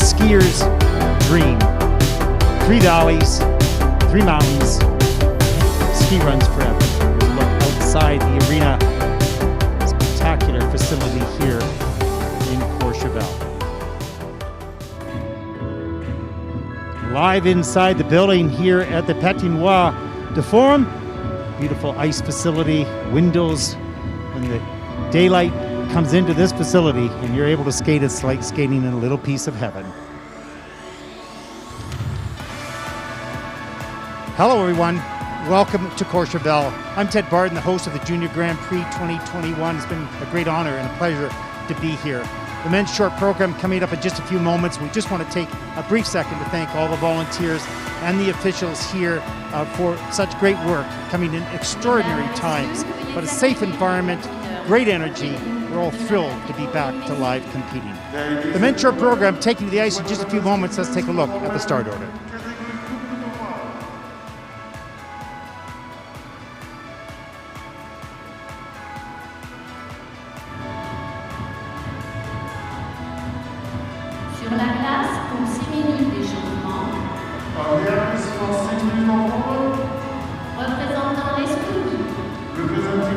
skier's dream. 3 valleys, 3 mountains, ski runs forever. Here's a look outside the arena. Spectacular facility here in Courchevel. Live inside the building here at the Patinoire de Forum. Beautiful ice facility, windows, and the daylight comes into this facility and you're able to skate. It's like skating in a little piece of heaven. Hello everyone, welcome to Courchevel. I'm Ted Barton, the host of the Junior Grand Prix 2021. It's been a great honor and a pleasure to be here. The men's short program coming up in just a few moments. We just want to take a brief second to thank all the volunteers and the officials here for such great work, coming in extraordinary times, but a safe environment, great energy. We're all thrilled to be back to live competing. The men's short program taking to the ice in just a few moments. Let's take a look at the start order. Sur la glace, pour 6 minutes d'échauffement. Représentant l'Estonie. Représentant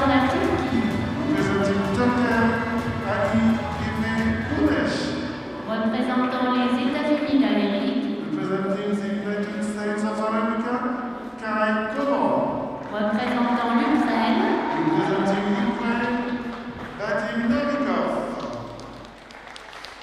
la Turquie. Représentant les États-Unis d'Amérique. Représentant l'Ukraine.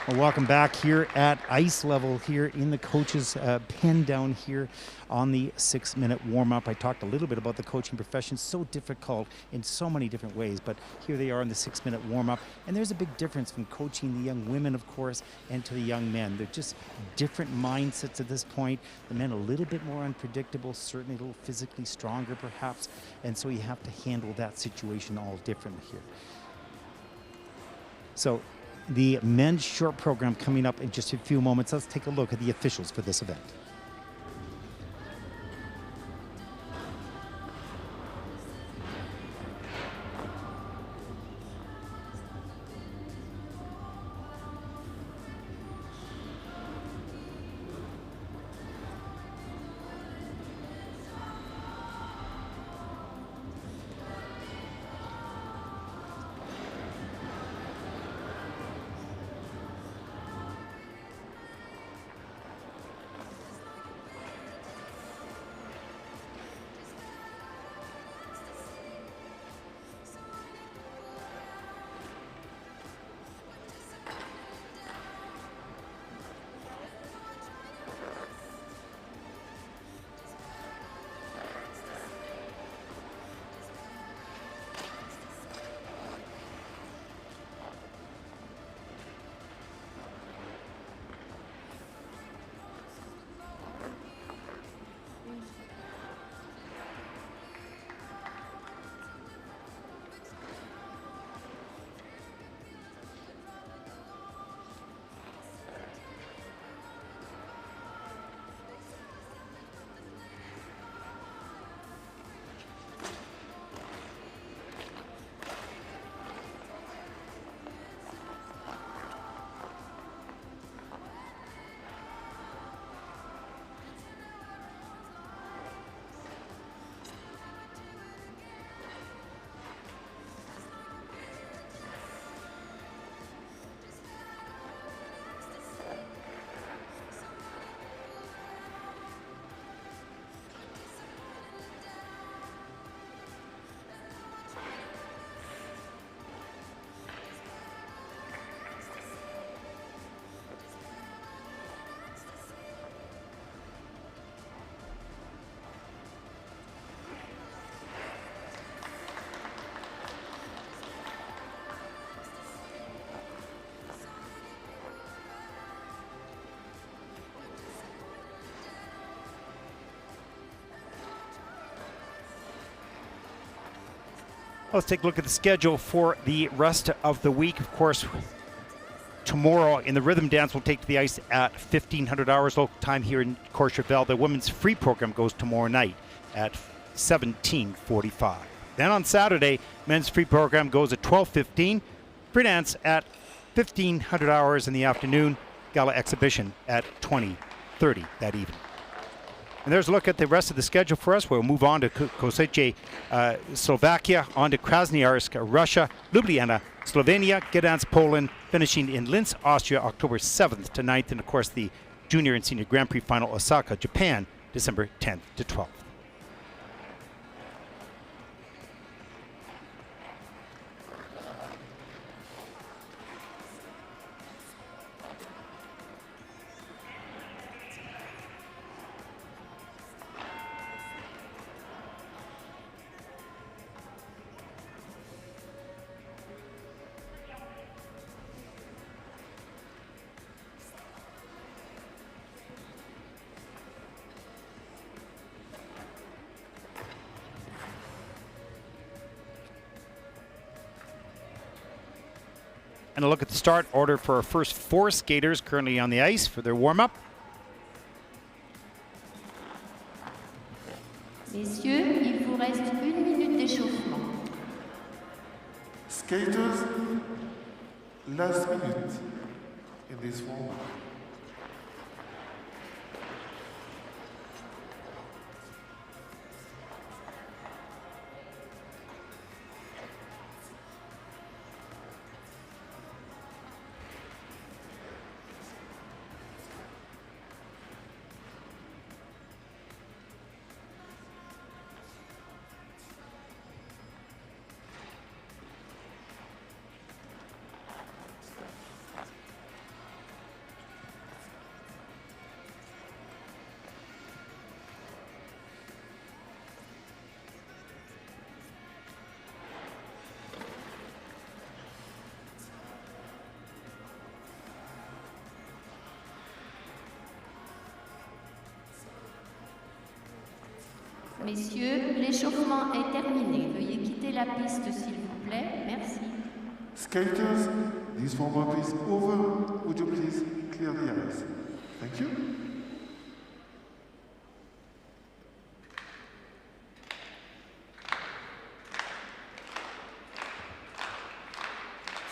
Well, welcome back here at ice level here in the coach's pen down here on the 6-minute warm-up. I talked a little bit about the coaching profession, so difficult in so many different ways, but here they are in the 6-minute warm-up, and there's a big difference from coaching the young women, of course, and to the young men. They're just different mindsets at this point. The men a little bit more unpredictable, certainly a little physically stronger perhaps, and so you have to handle that situation all differently here. So the men's short program coming up in just a few moments. Let's take a look at the officials for this event. Let's take a look at the schedule for the rest of the week. Of course, tomorrow in the rhythm dance, we'll take to the ice at 1500 hours local time here in Courchevel. The women's free program goes tomorrow night at 17:45. Then on Saturday, men's free program goes at 12:15. Prix dance at 1500 hours in the afternoon. Gala exhibition at 20:30 that evening. And there's a look at the rest of the schedule for us. We'll move on to Kosice, Slovakia, on to Krasnoyarsk, Russia, Ljubljana, Slovenia, Gdansk, Poland, finishing in Linz, Austria, October 7th to 9th, and of course the Junior and Senior Grand Prix final, Osaka, Japan, December 10th to 12th. And a look at the start order for our first 4 skaters currently on the ice for their warm-up. Messieurs, il vous reste 1 minute d'échauffement. Skaters, last minute in this warm-up. Messieurs, l'échauffement est terminé. Veuillez quitter la piste, s'il vous plaît. Merci. Skaters, this warm-up is over. Would you please clear the ice? Thank you.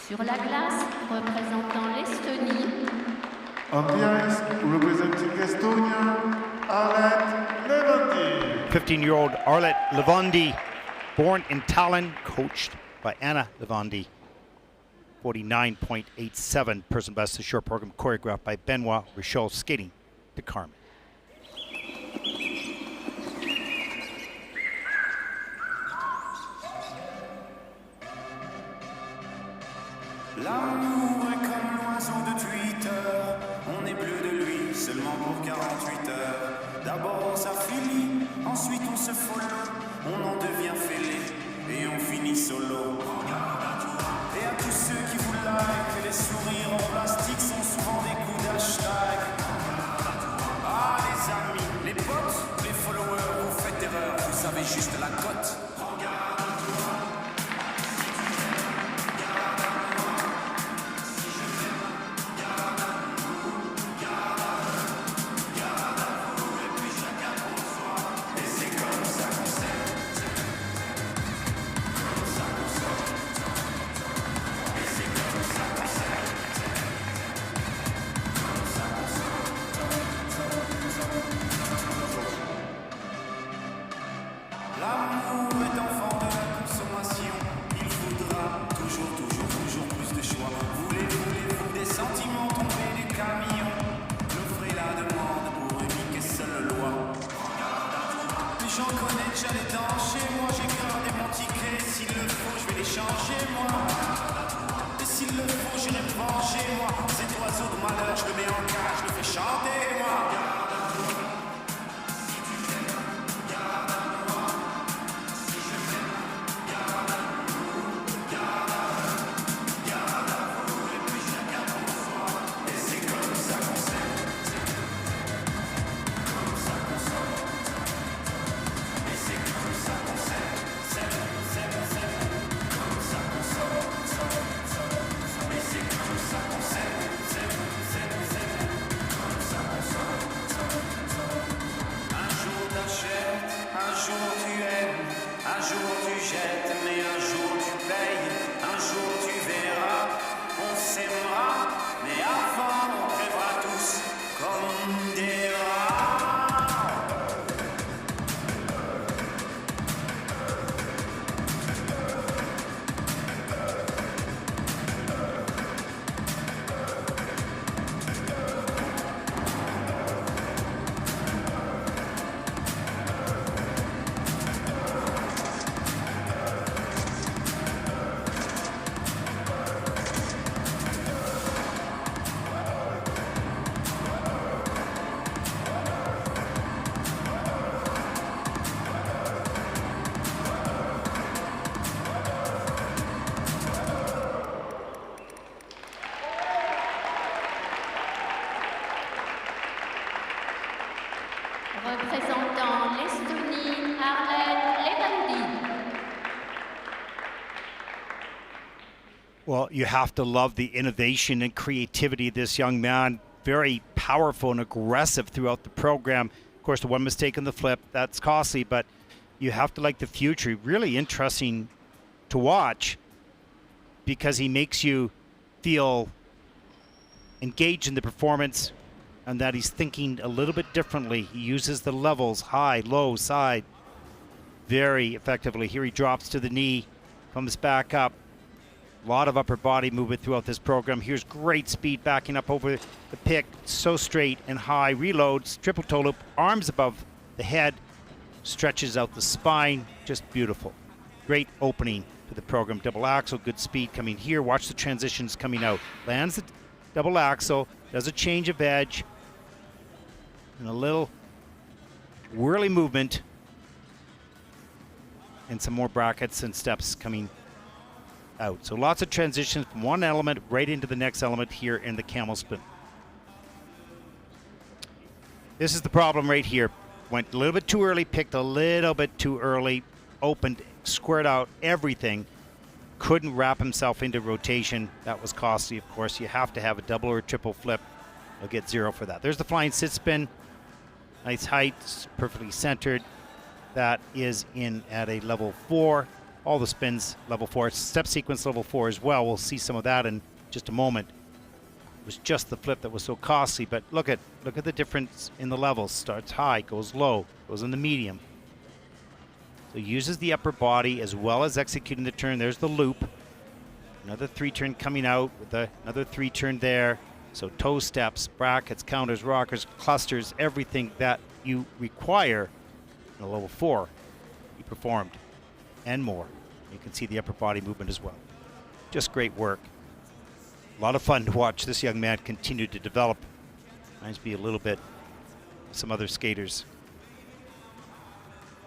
Sur la glace, représentant l'Estonie. On the ice, representing Estonia, Arlette Levandi. 15-year-old Arlette Levandi, born in Tallinn, coached by Anna Levandi. 49.87 person best, the short program choreographed by Benoit Richaud, skating to Carmen. L'amour est comme l'oiseau de Twitter, on est bleu de lui seulement pour 48 heures. D'abord on s'affilie, ensuite on se follow, on en devient fêlé et on finit solo. Et à tous ceux qui vous like, les sourires en plastique sont souvent des coups d'hashtag. Ah les amis, les potes, les followers, vous faites erreur, vous avez juste la cote. L'amour You have to love the innovation and creativity of this young man. Very powerful and aggressive throughout the program. Of course, the one mistake on the flip, that's costly, but you have to like the future. Really interesting to watch because he makes you feel engaged in the performance and that he's thinking a little bit differently. He uses the levels, high, low, side, very effectively. Here he drops to the knee, comes back up. A lot of upper body movement throughout this program. Here's great speed backing up over the pick. So straight and high. Reloads, triple toe loop, arms above the head, stretches out the spine. Just beautiful. Great opening for the program. Double axel, good speed coming here. Watch the transitions coming out. Lands the double axel, does a change of edge, and a little whirly movement, and some more brackets and steps coming out. So lots of transitions from one element right into the next element here in the camel spin. This is the problem right here. Went a little bit too early, picked a little bit too early, opened, squared out everything. Couldn't wrap himself into rotation. That was costly, of course. You have to have a double or a triple flip. You'll get 0 for that. There's the flying sit spin. Nice height, perfectly centered. That is in at a level 4. All the spins level 4. Step sequence level 4 as well. We'll see some of that in just a moment. It was just the flip that was so costly, but look at the difference in the levels. Starts high, goes low, goes in the medium. So uses the upper body as well as executing the turn. There's the loop. Another 3-turn coming out with another 3-turn there. So toe steps, brackets, counters, rockers, clusters, everything that you require in a level 4. He performed. And more. You can see the upper body movement as well. Just great work. A lot of fun to watch this young man continue to develop. Reminds me a little bit of some other skaters.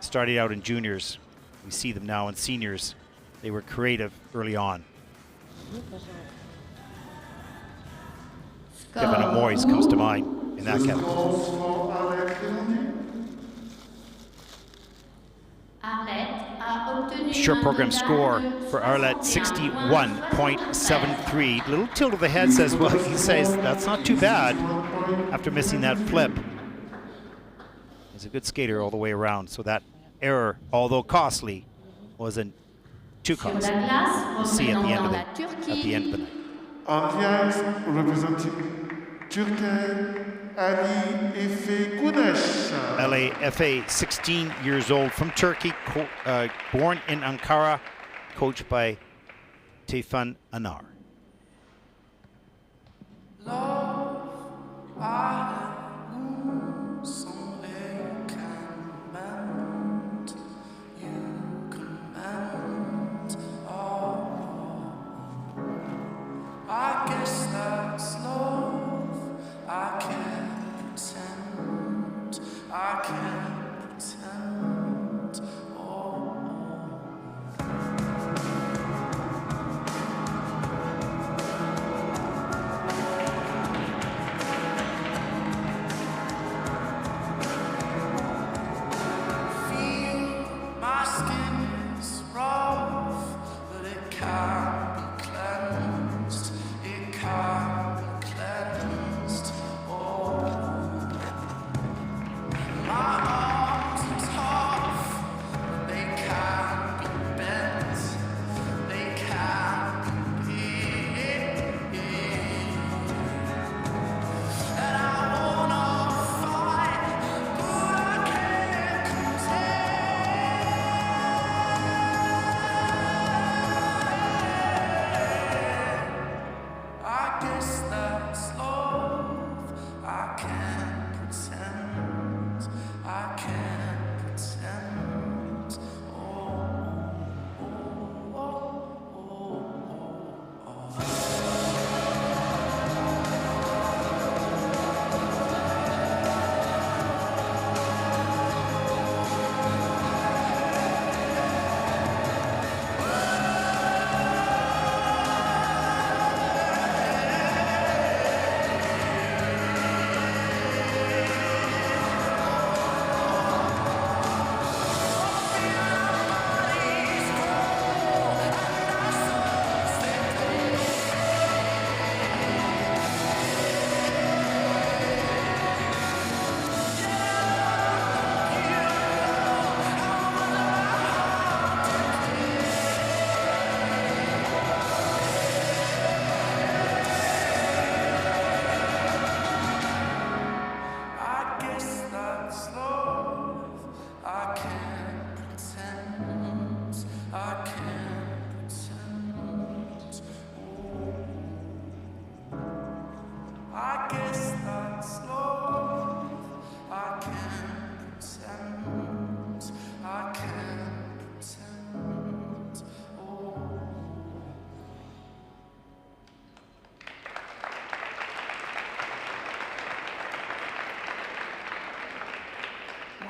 Started out in juniors. We see them now in seniors. They were creative early on. Kevin Amoyes comes to mind in that category. Short program score for Arlette, 61.73. Little tilt of the head says, well, he says that's not too bad after missing that flip. He's a good skater all the way around, so that error, although costly, wasn't too costly. We'll see at the end of the night. On the ice, representing Turkey, Ali Efe Güneş. Ali Efe, 16 years old, from Turkey, born in Ankara, coached by Tayfun Anar. I guess that's love. I can't pretend. I can't pretend. Oh.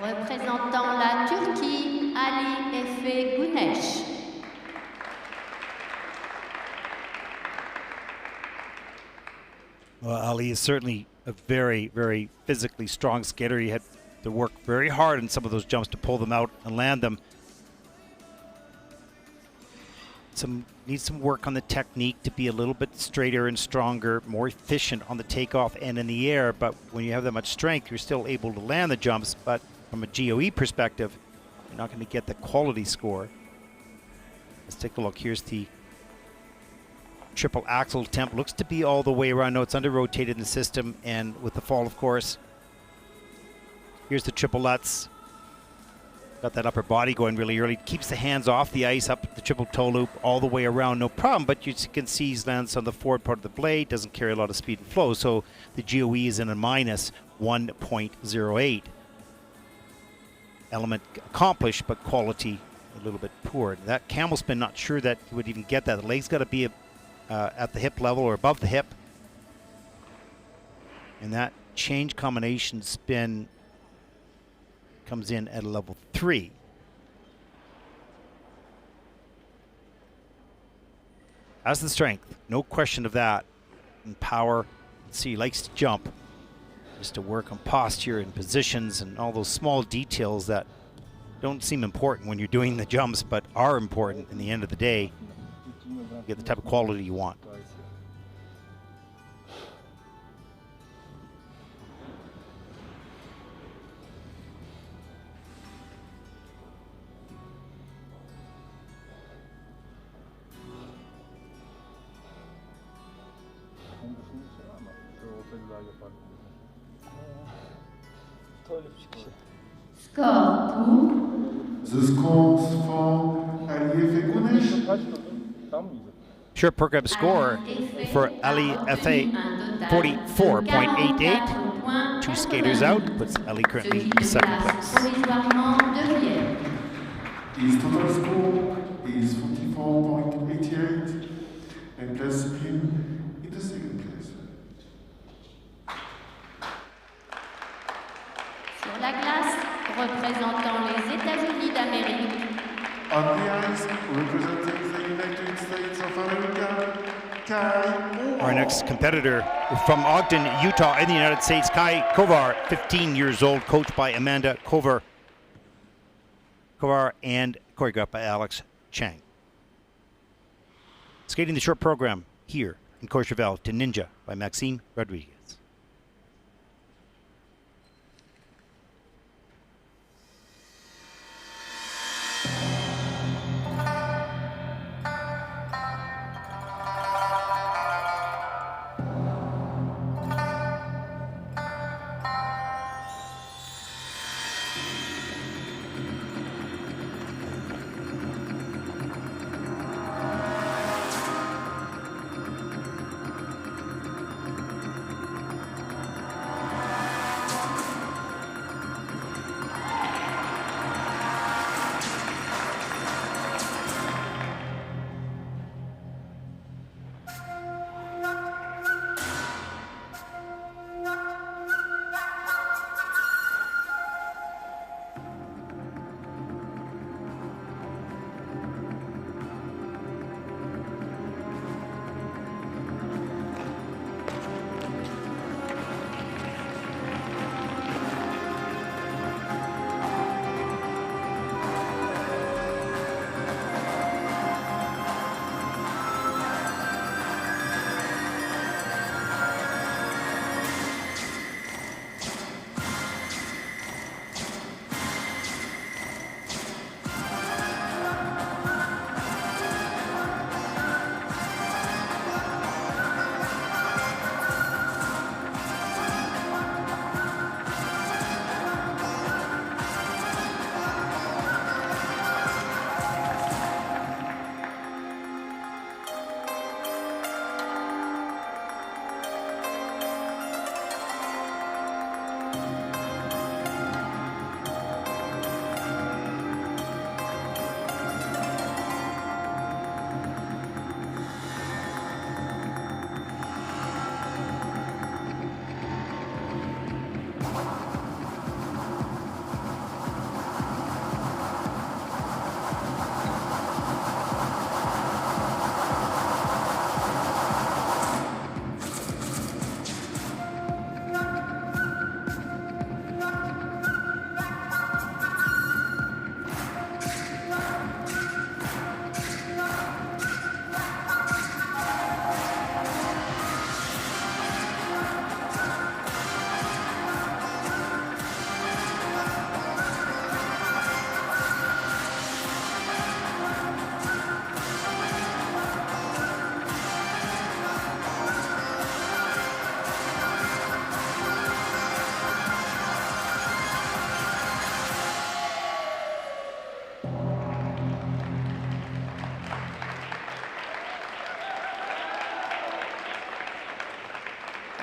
Représentant la Turquie, Ali Efe Güneş. Well, Ali is certainly a very, very physically strong skater. He had to work very hard in some of those jumps to pull them out and land them. Needs some work on the technique to be a little bit straighter and stronger, more efficient on the takeoff and in the air. But when you have that much strength, you're still able to land the jumps. But from a GOE perspective, you're not going to get the quality score. Let's take a look. Here's the triple axle attempt. Looks to be all the way around. No, it's under rotated in the system, and with the fall, of course. Here's the triple Lutz. Got that upper body going really early. Keeps the hands off the ice, up the triple toe loop, all the way around, no problem. But you can see he lands on the forward part of the blade, doesn't carry a lot of speed and flow, so the GOE is in a minus 1.08. Element accomplished, but quality a little bit poor. That camel spin, not sure that he would even get that. The leg's got to be at the hip level or above the hip. And that change combination spin comes in at a level 3. Has the strength, no question of that. And power, see, he likes to jump. Just to work on posture and positions and all those small details that don't seem important when you're doing the jumps, but are important in the end of the day. You get the type of quality you want. Score pour The scores for Ali Efe Güneş. Short program score for Ali Efe, 44.88. 2 skaters out, puts Ali currently in second place. provisoirement deuxième. His total score is 44.88 and places him in the second place. Sur la glace, représentant les États-Unis d'Amérique, On the ice, representing the United States of America, Kai. Our next competitor from Ogden, Utah, in the United States, Kai Kovar, 15 years old, coached by Amanda Kovar and choreographed by Alex Chang. Skating the short program here in Courchevel to Ninja by Maxime Rodriguez.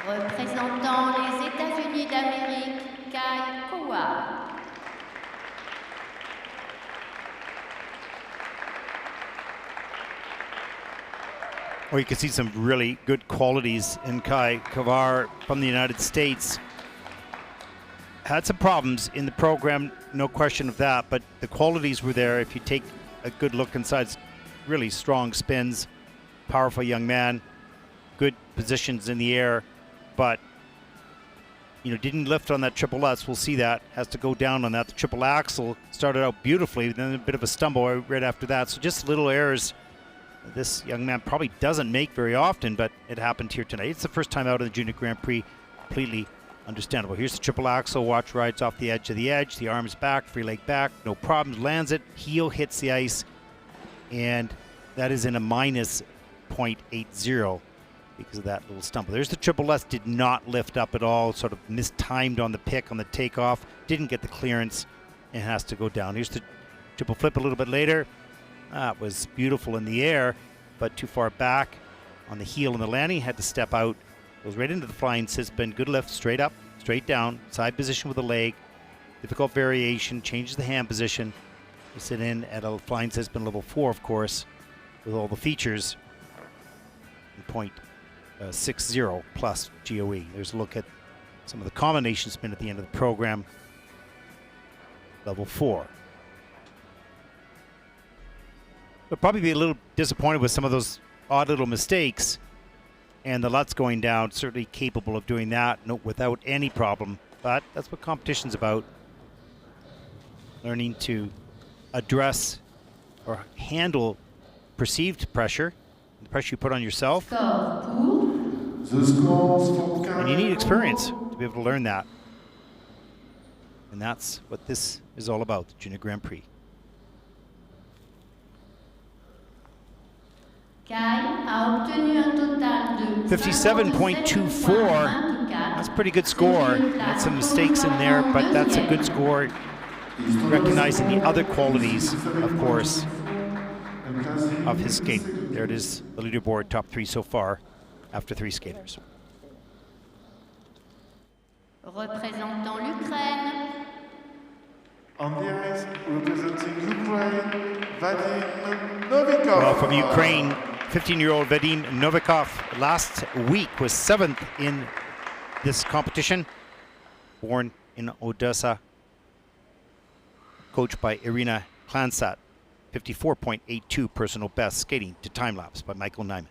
Représentant les États-Unis d'Amérique, Kai Kowa. Well, you can see some really good qualities in Kai Kavar from the United States. Had some problems in the program, no question of that, but the qualities were there. If you take a good look inside, really strong spins, powerful young man, good positions in the air, but didn't lift on that triple S. We'll see that. Has to go down on that. The triple axel started out beautifully, then a bit of a stumble right after that. So just little errors this young man probably doesn't make very often, but it happened here tonight. It's the first time out of the Junior Grand Prix. Completely understandable. Here's the triple axel. Watch, rides off the edge of the edge. The arms back, free leg back, no problems. Lands it. Heel hits the ice, and that is in a minus 0.80 because of that little stumble. There's the triple S. Did not lift up at all. Sort of mistimed on the pick on the takeoff. Didn't get the clearance and has to go down. Here's the triple flip a little bit later. That was beautiful in the air, but too far back on the heel and the landing. Had to step out. Goes right into the flying spin. Good lift, straight up, straight down, side position with the leg. Difficult variation, changes the hand position. You sit in at a flying spin level 4, of course, with all the features. 0.60 plus GOE. There's a look at some of the combination spin at the end of the program. Level 4. They'll probably be a little disappointed with some of those odd little mistakes, and the Lutz going down, certainly capable of doing that without any problem. But that's what competition's about. Learning to address or handle perceived pressure, the pressure you put on yourself. And you need experience to be able to learn that. And that's what this is all about, the Junior Grand Prix. Kai a obtenu un total de 57.24. That's a pretty good score. Had some mistakes in there, but that's a good score. Recognizing the other qualities, of course, of his skating. There it is, the leaderboard, top 3 so far after 3 skaters. Représentant l'Ukraine. On the ice, representing Ukraine, Vadim Novikov. Well, from Ukraine, 15-year-old Vadim Novikov last week was 7th in this competition. Born in Odessa, coached by Irina Klansat. 54.82 personal best, skating to time lapse by Michael Nyman.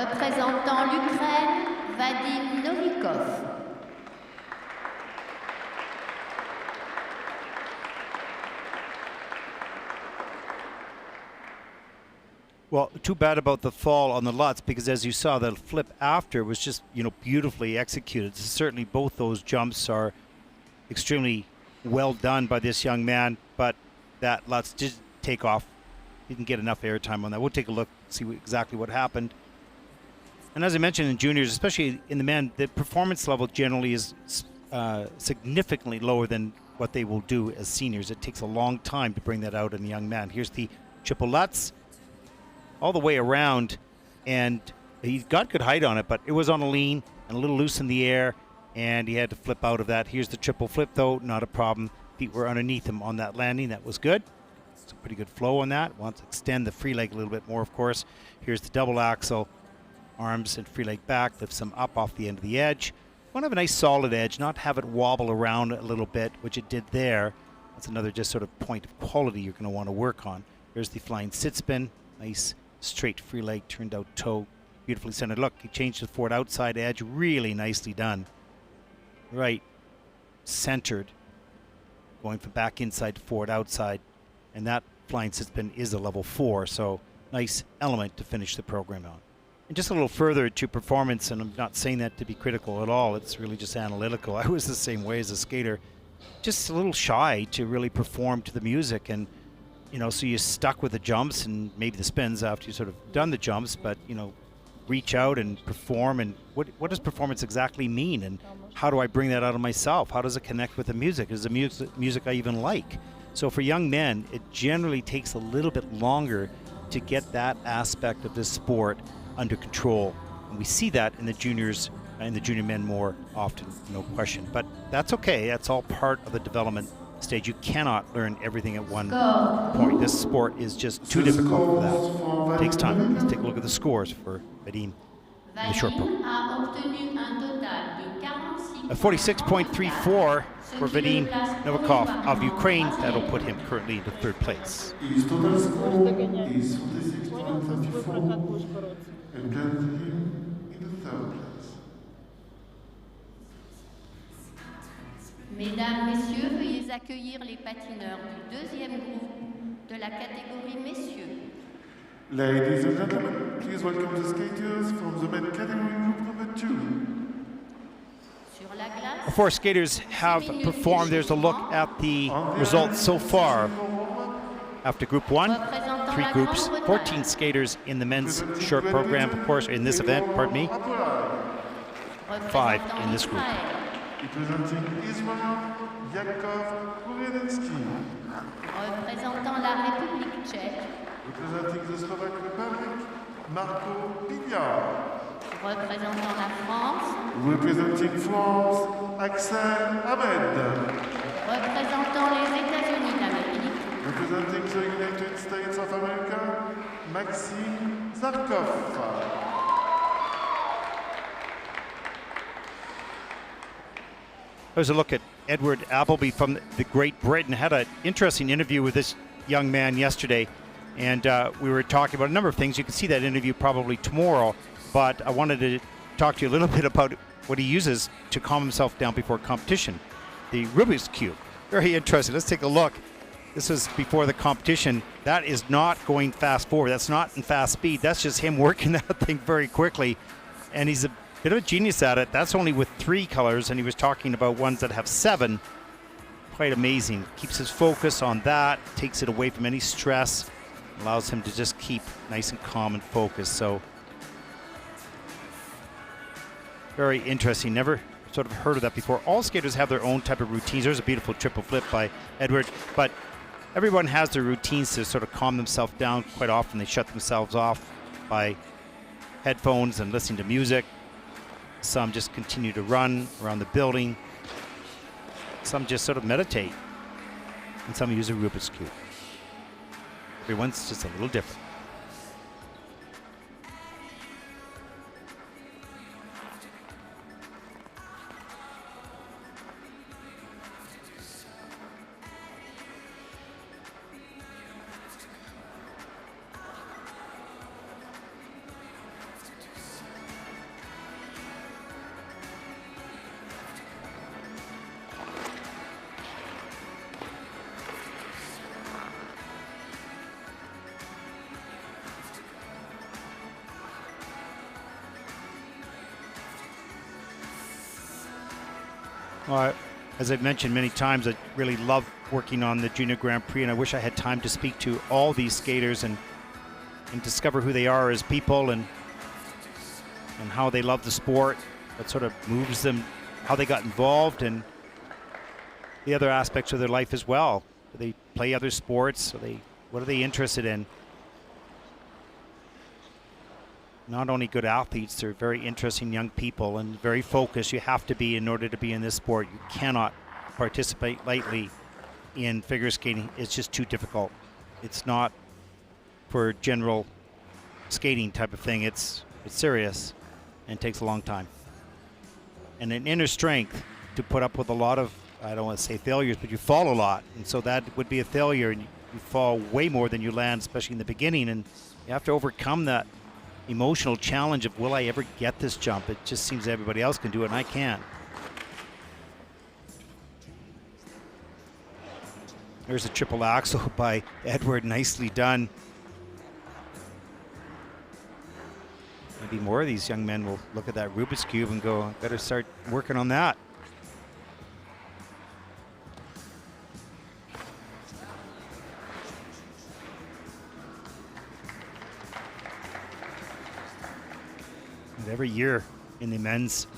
Représentant l'Ukraine, Vadim Novikov. Well, too bad about the fall on the Lutz, because as you saw, the flip after was just, beautifully executed. Certainly both those jumps are extremely well done by this young man, but that Lutz did take off. Didn't get enough airtime on that. We'll take a look, see exactly what happened. And as I mentioned in juniors, especially in the men, the performance level generally is significantly lower than what they will do as seniors. It takes a long time to bring that out in a young man. Here's the triple Lutz all the way around, and he got good height on it, but it was on a lean and a little loose in the air, and he had to flip out of that. Here's the triple flip, though, not a problem. Feet were underneath him on that landing. That was good. It's a pretty good flow on that. Wants to extend the free leg a little bit more, of course. Here's the double axel. Arms and free leg back, lifts him up off the end of the edge. Want to have a nice solid edge, not have it wobble around a little bit, which it did there. That's another just sort of point of quality you're going to want to work on. There's the flying sit spin. Nice straight free leg, turned out toe, beautifully centered. Look, he changed the forward outside edge, really nicely done. Right, centered, going from back inside to forward outside, and that flying sit spin is a level 4, so nice element to finish the program on. And just a little further to performance, and I'm not saying that to be critical at all, it's really just analytical. I was the same way as a skater, just a little shy to really perform to the music, and so you're stuck with the jumps and maybe the spins after you've sort of done the jumps, but reach out and perform. And what does performance exactly mean, and how do I bring that out of myself? How does it connect with the music? Is the music I even like? So for young men, it generally takes a little bit longer to get that aspect of this sport under control, and we see that in the juniors and the junior men more often, no question. But that's okay. That's all part of the development stage. You cannot learn everything at one point. This sport is just too difficult for that. It takes time. Let's take a look at the scores for Vadim in the short program. A 46.34 for Vadim Novikov of Ukraine. That'll put him currently into third place. His total score is 46.34 and lands him in the third place. Mesdames, Messieurs, veuillez accueillir les patineurs du deuxième groupe de la catégorie messieurs. Ladies and gentlemen, please welcome the skaters from the men category group number 2. Sur la glace, Before skaters have performed, there's a look at the results so far. After Group 1, 3 groups, 14 skaters in the men's short program, of course, in this event, pardon me, 5 in this group. Representing Israel, Yakov Kurenensky. représentant la République tchèque, Representing the Slovak Republic, Marco Pignard. représentant la France, Representing France, Axel Ahmed. représentant les États-Unis d'Amérique, Representing the United States of America, Maxime Zarkov. There's a look at Edward Appleby from the Great Britain. Had an interesting interview with this young man yesterday, and we were talking about a number of things. You can see that interview probably tomorrow, but I wanted to talk to you a little bit about what he uses to calm himself down before competition. The Rubik's Cube. Very interesting. Let's take a look. This is before the competition. That is not going fast forward. That's not in fast speed. That's just him working that thing very quickly, and he's a bit of a genius at it. That's only with 3 colors, and he was talking about ones that have 7. Quite amazing. Keeps his focus on that, takes it away from any stress, allows him to just keep nice and calm and focused. So very interesting. Never sort of heard of that before. All skaters have their own type of routines. There's a beautiful triple flip by Edward, but everyone has their routines to sort of calm themselves down. Quite often they shut themselves off by headphones and listening to music. Some just continue to run around the building. Some just sort of meditate. And some use a Rubik's Cube. Everyone's just a little different. Well, as I've mentioned many times, I really love working on the Junior Grand Prix, and I wish I had time to speak to all these skaters and discover who they are as people and how they love the sport, what sort of moves them, how they got involved, and the other aspects of their life as well. Do they play other sports? What are they interested in? Not only good athletes, they're very interesting young people and very focused. You have to be in order to be in this sport. You cannot participate lightly in figure skating. It's just too difficult. It's not for general skating type of thing. It's serious and takes a long time. And an inner strength to put up with a lot of, I don't want to say failures, but you fall a lot. And so that would be a failure, and you fall way more than you land, especially in the beginning. And you have to overcome that emotional challenge of, will I ever get this jump? It just seems everybody else can do it and I can't. There's a triple axel by Edward, nicely done. Maybe more of these young men will look at that Rubik's Cube and go, I better start working on that. And every year in the men's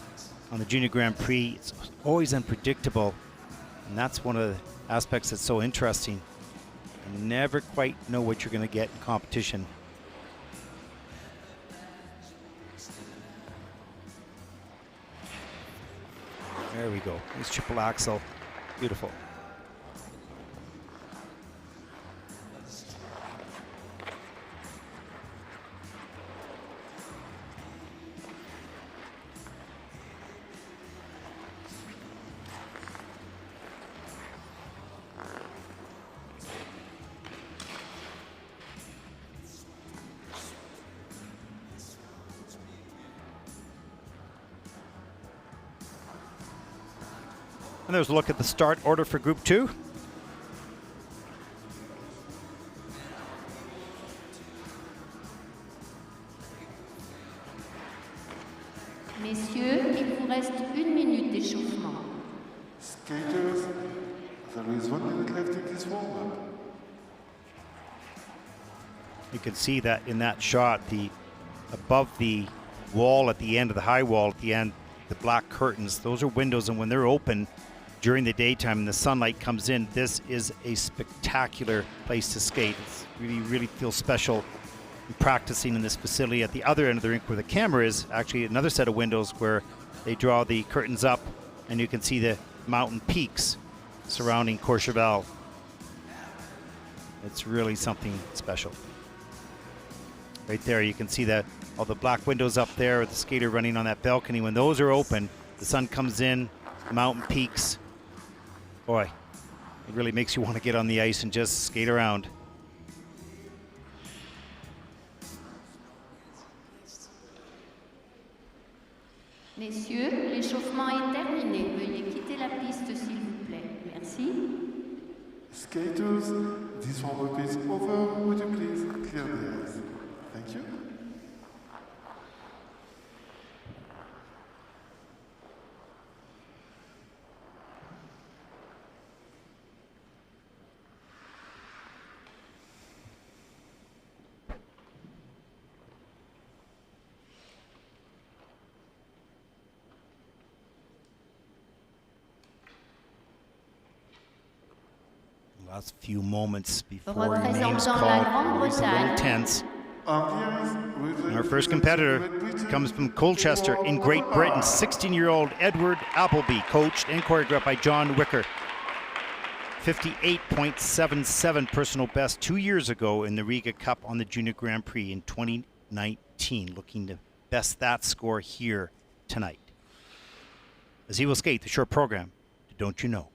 on the Junior Grand Prix, it's always unpredictable. And that's one of the aspects that's so interesting. You never quite know what you're going to get in competition. There we go. Nice triple axel. Beautiful. And there's a look at the start order for Group 2. Messieurs, il vous reste 1 minute d'échauffement. Skaters, there is 1 minute left in this warm-up. You can see that in that shot, above the wall at the end of the high wall at the end, the black curtains, those are windows, and when they're open during the daytime and the sunlight comes in, this is a spectacular place to skate. It's really feels special practicing in this facility. At the other end of the rink where the camera is, actually another set of windows where they draw the curtains up and you can see the mountain peaks surrounding Courchevel. It's really something special. Right there you can see that all the black windows up there with the skater running on that balcony. When those are open, the sun comes in, mountain peaks. Boy, it really makes you want to get on the ice and just skate around. Messieurs, l'échauffement est terminé. Veuillez quitter la piste, s'il vous plaît. Merci. Skaters, this warm-up is over. Would you please clear the ice? Thank you. Last few moments before Représentant names la called, Grande-Bretagne. it's a little tense. And our first competitor comes from Colchester in Great Britain, 16-year-old Edward Appleby, coached and choreographed by John Wicker. 58.77 personal best 2 years ago in the Riga Cup on the Junior Grand Prix in 2019. Looking to best that score here tonight, as he will skate the short program, Don't You Know?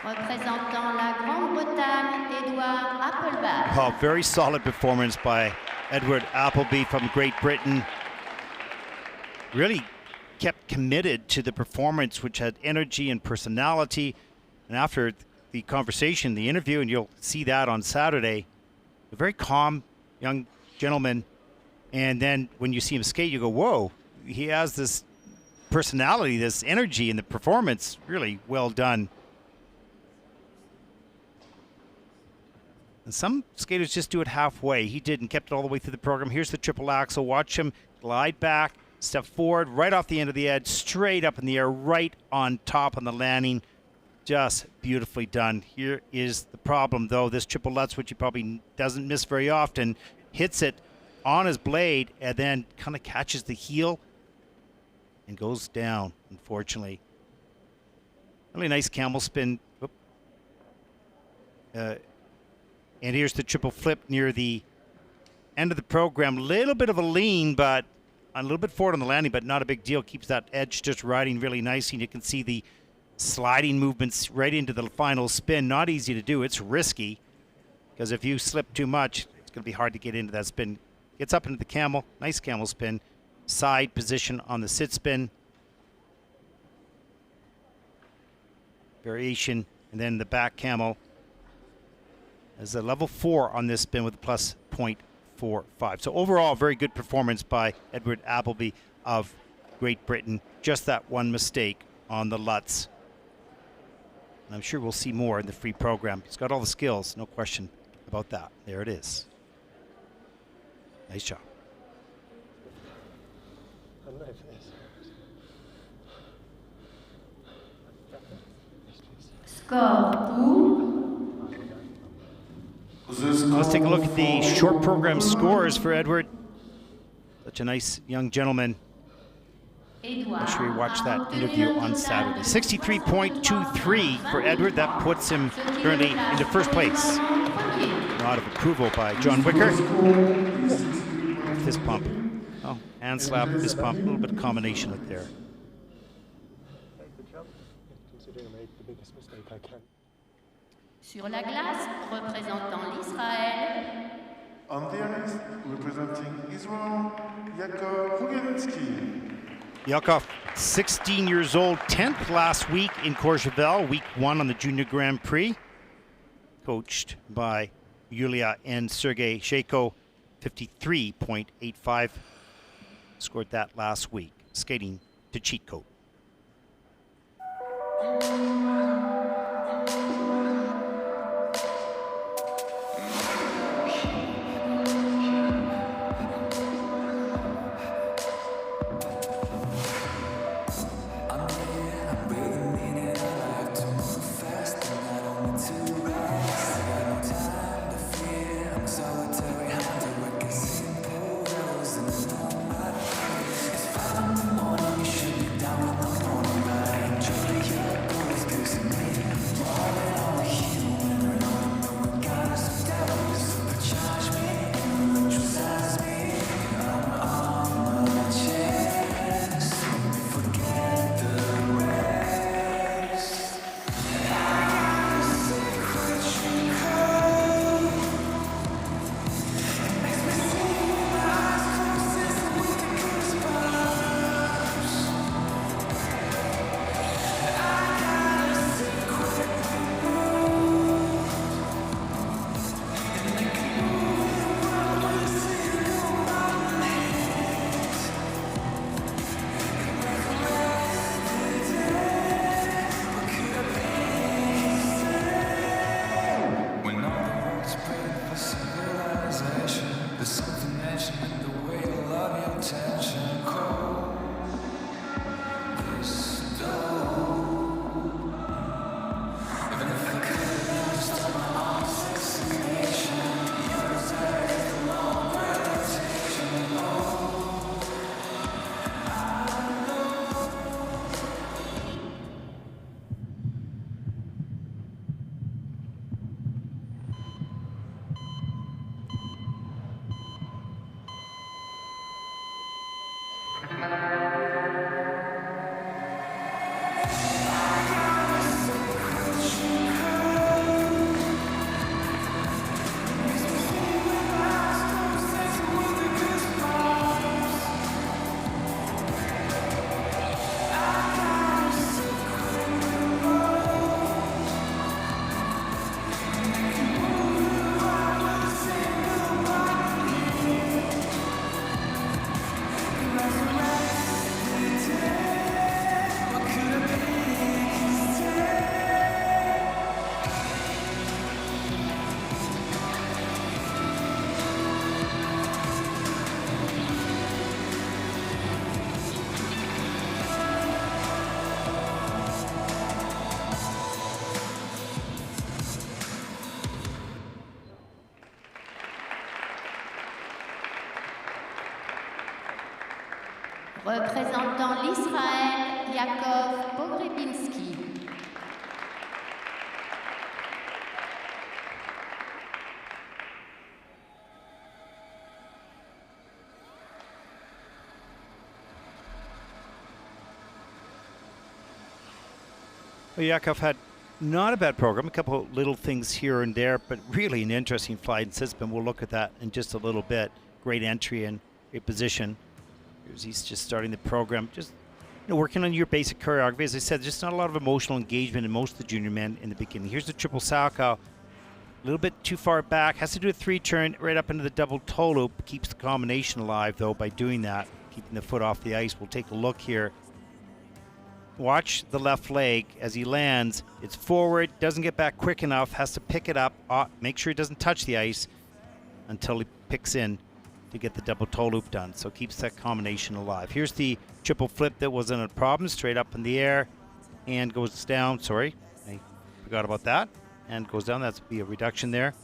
Représentant la Grande-Bretagne, Edouard Appleby. Oh, very solid performance by Edward Appleby from Great Britain. Really kept committed to the performance, which had energy and personality. And after the conversation, the interview, and you'll see that on Saturday, a very calm young gentleman. And then when you see him skate, you go, whoa, he has this personality, this energy in the performance. Really well done. And some skaters just do it halfway. He did and kept it all the way through the program. Here's the triple axel. Watch him glide back, step forward, right off the end of the edge, straight up in the air, right on top on the landing. Just beautifully done. Here is the problem, though. This triple Lutz, which he probably doesn't miss very often, hits it on his blade and then kind of catches the heel and goes down, unfortunately. Really nice camel spin. And here's the triple flip near the end of the program. Little bit of a lean, but a little bit forward on the landing, but not a big deal. Keeps that edge just riding really nicely. And you can see the sliding movements right into the final spin. Not easy to do. It's risky because if you slip too much, it's going to be hard to get into that spin. Gets up into the camel. Nice camel spin. Side position on the sit spin. Variation. And then the back camel. As a level 4 on this spin with a plus 0.45. So overall, very good performance by Edward Appleby of Great Britain. Just that one mistake on the Lutz. And I'm sure we'll see more in the free program. He's got all the skills, no question about that. There it is. Nice job. Score. Let's take a look at the short program scores for Edward. Such a nice young gentleman. I'm sure you watched that interview on Saturday. 63.23 for Edward. That puts him currently into first place. A lot of approval by John Wicker. Fist pump. Oh, hand slap, fist pump. A little bit of combination up there. Considering I made the biggest mistake I can. Sur la glace, représentant l'Israël. On the ice, representing Israel, Yakov Hugenski. Yakov, 16 years old, 10th last week in Courchevel, week 1 on the Junior Grand Prix. Coached by Yulia and Sergei Sheiko, 53.85. Scored that last week, skating to cheat code. Représentant l'Israël, Yakov Pogrebinski. Well, Yakov had not a bad program, a couple of little things here and there, but really an interesting flight in Sitzman. We'll look at that in just a little bit. Great entry and great position. He's just starting the program, just working on your basic choreography. As I said, just not a lot of emotional engagement in most of the junior men in the beginning. Here's the triple Salchow. A little bit too far back. Has to do a 3-turn right up into the double toe loop. Keeps the combination alive, though, by doing that, keeping the foot off the ice. We'll take a look here. Watch the left leg as he lands. It's forward, doesn't get back quick enough, has to pick it up, make sure he doesn't touch the ice until he picks in to get the double toe loop done. So keeps that combination alive. Here's the triple flip that wasn't a problem, straight up in the air and goes down. Sorry, I forgot about that. And goes down, that's be a reduction there.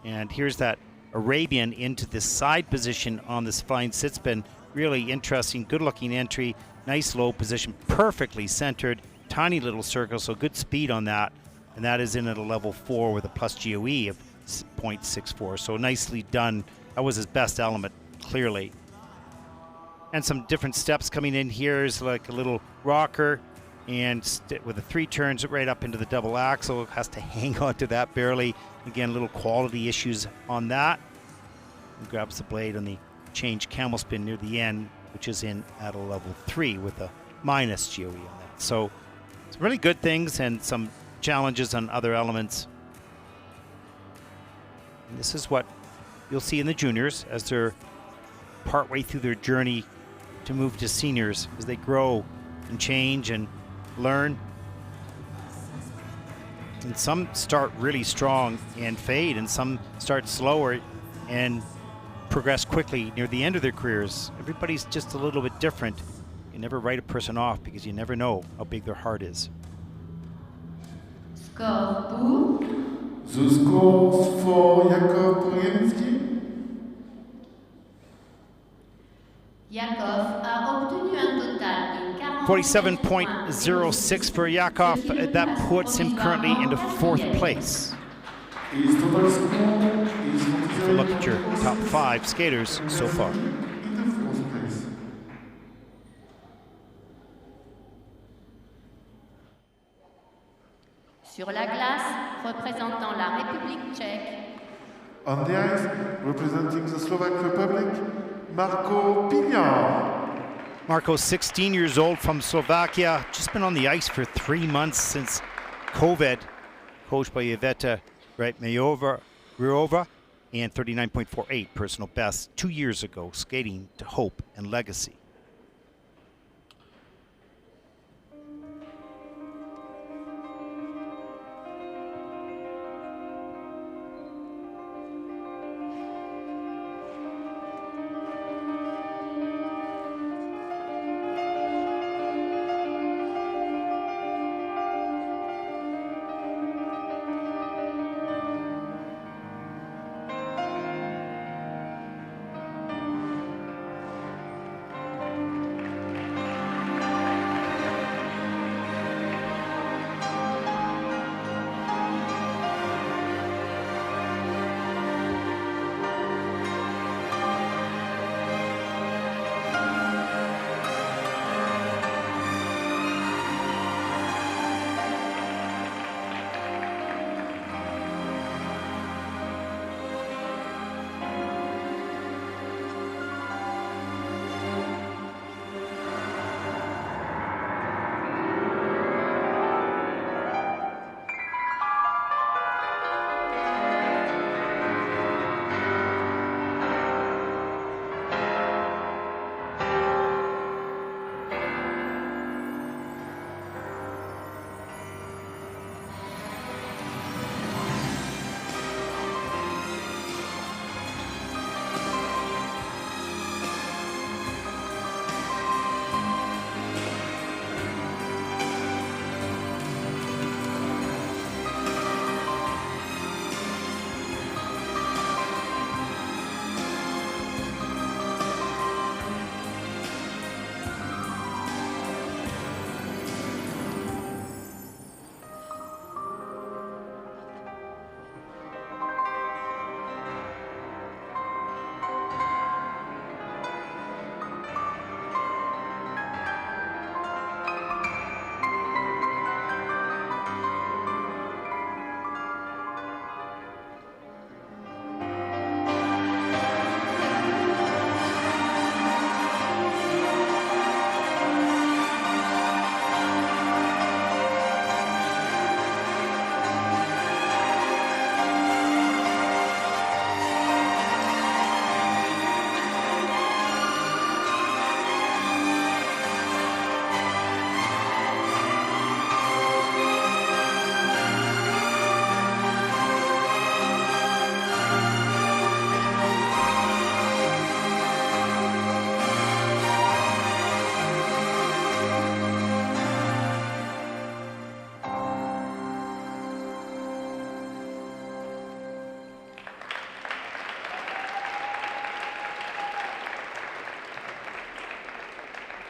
And here's that Arabian into the side position on this flying sit spin. Really interesting, good looking entry. Nice low position, perfectly centered, tiny little circle, so good speed on that. And that is in at a level 4 with a plus GOE of 0.64. So nicely done. That was his best element, clearly. And some different steps coming in here is like a little rocker and with the 3 turns right up into the double axle. Has to hang on to that barely. Again, little quality issues on that. And grabs the blade on the change camel spin near the end, which is in at a level 3 with a minus GOE on that. So some really good things and some challenges on other elements. And this is what you'll see in the juniors as they're partway through their journey to move to seniors, as they grow and change and learn. And some start really strong and fade, and some start slower and progress quickly near the end of their careers. Everybody's just a little bit different. You never write a person off because you never know how big their heart is. Score pour. The scores for Yakov Pogrebinski. Yakov a obtenu un total de 47.06 for Yakov. That puts him currently into 4th place. His total score is If you look at your top 5 skaters so far. in the 4th place. Sur la glace, représentant la République tchèque. On the ice, representing the Slovak Republic, Marco Pina. Marco's 16 years old from Slovakia. Just been on the ice for 3 months since COVID. Coached by Iveta Grigorova and 39.48 personal best 2 years ago, skating to hope and legacy.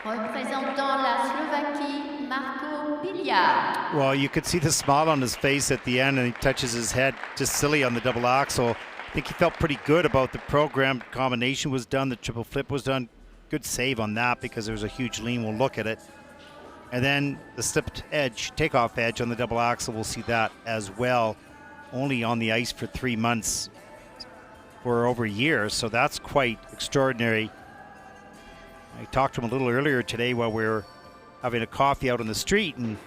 Représentant la Slovaquie, Marco Biliard. Well, you could see the smile on his face at the end, and he touches his head, just silly on the double axel. I think he felt pretty good about the program. Combination was done, the triple flip was done. Good save on that because there was a huge lean. We'll look at it. And then the slipped edge, takeoff edge on the double axel, we'll see that as well. Only on the ice for 3 months for over a year, so that's quite extraordinary. I talked to him a little earlier today while we were having a coffee out on the street, and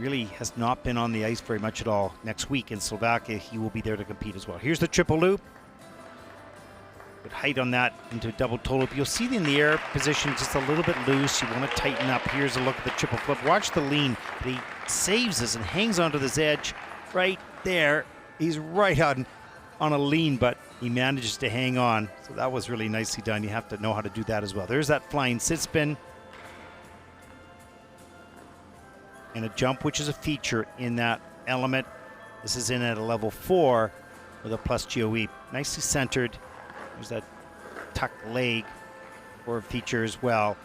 really has not been on the ice very much at all. Next week in Slovakia, he will be there to compete as well. Here's the triple loop. Good height on that into a double toe loop. You'll see in the air position just a little bit loose. You want to tighten up. Here's a look at the triple flip. Watch the lean. He saves this and hangs onto this edge right there. He's right on a lean, but he manages to hang on. So that was really nicely done. You have to know how to do that as well. There's that flying sit spin. And a jump, which is a feature in that element. This is in at a level 4 with a plus GOE. Nicely centered. There's that tucked leg for a feature as well.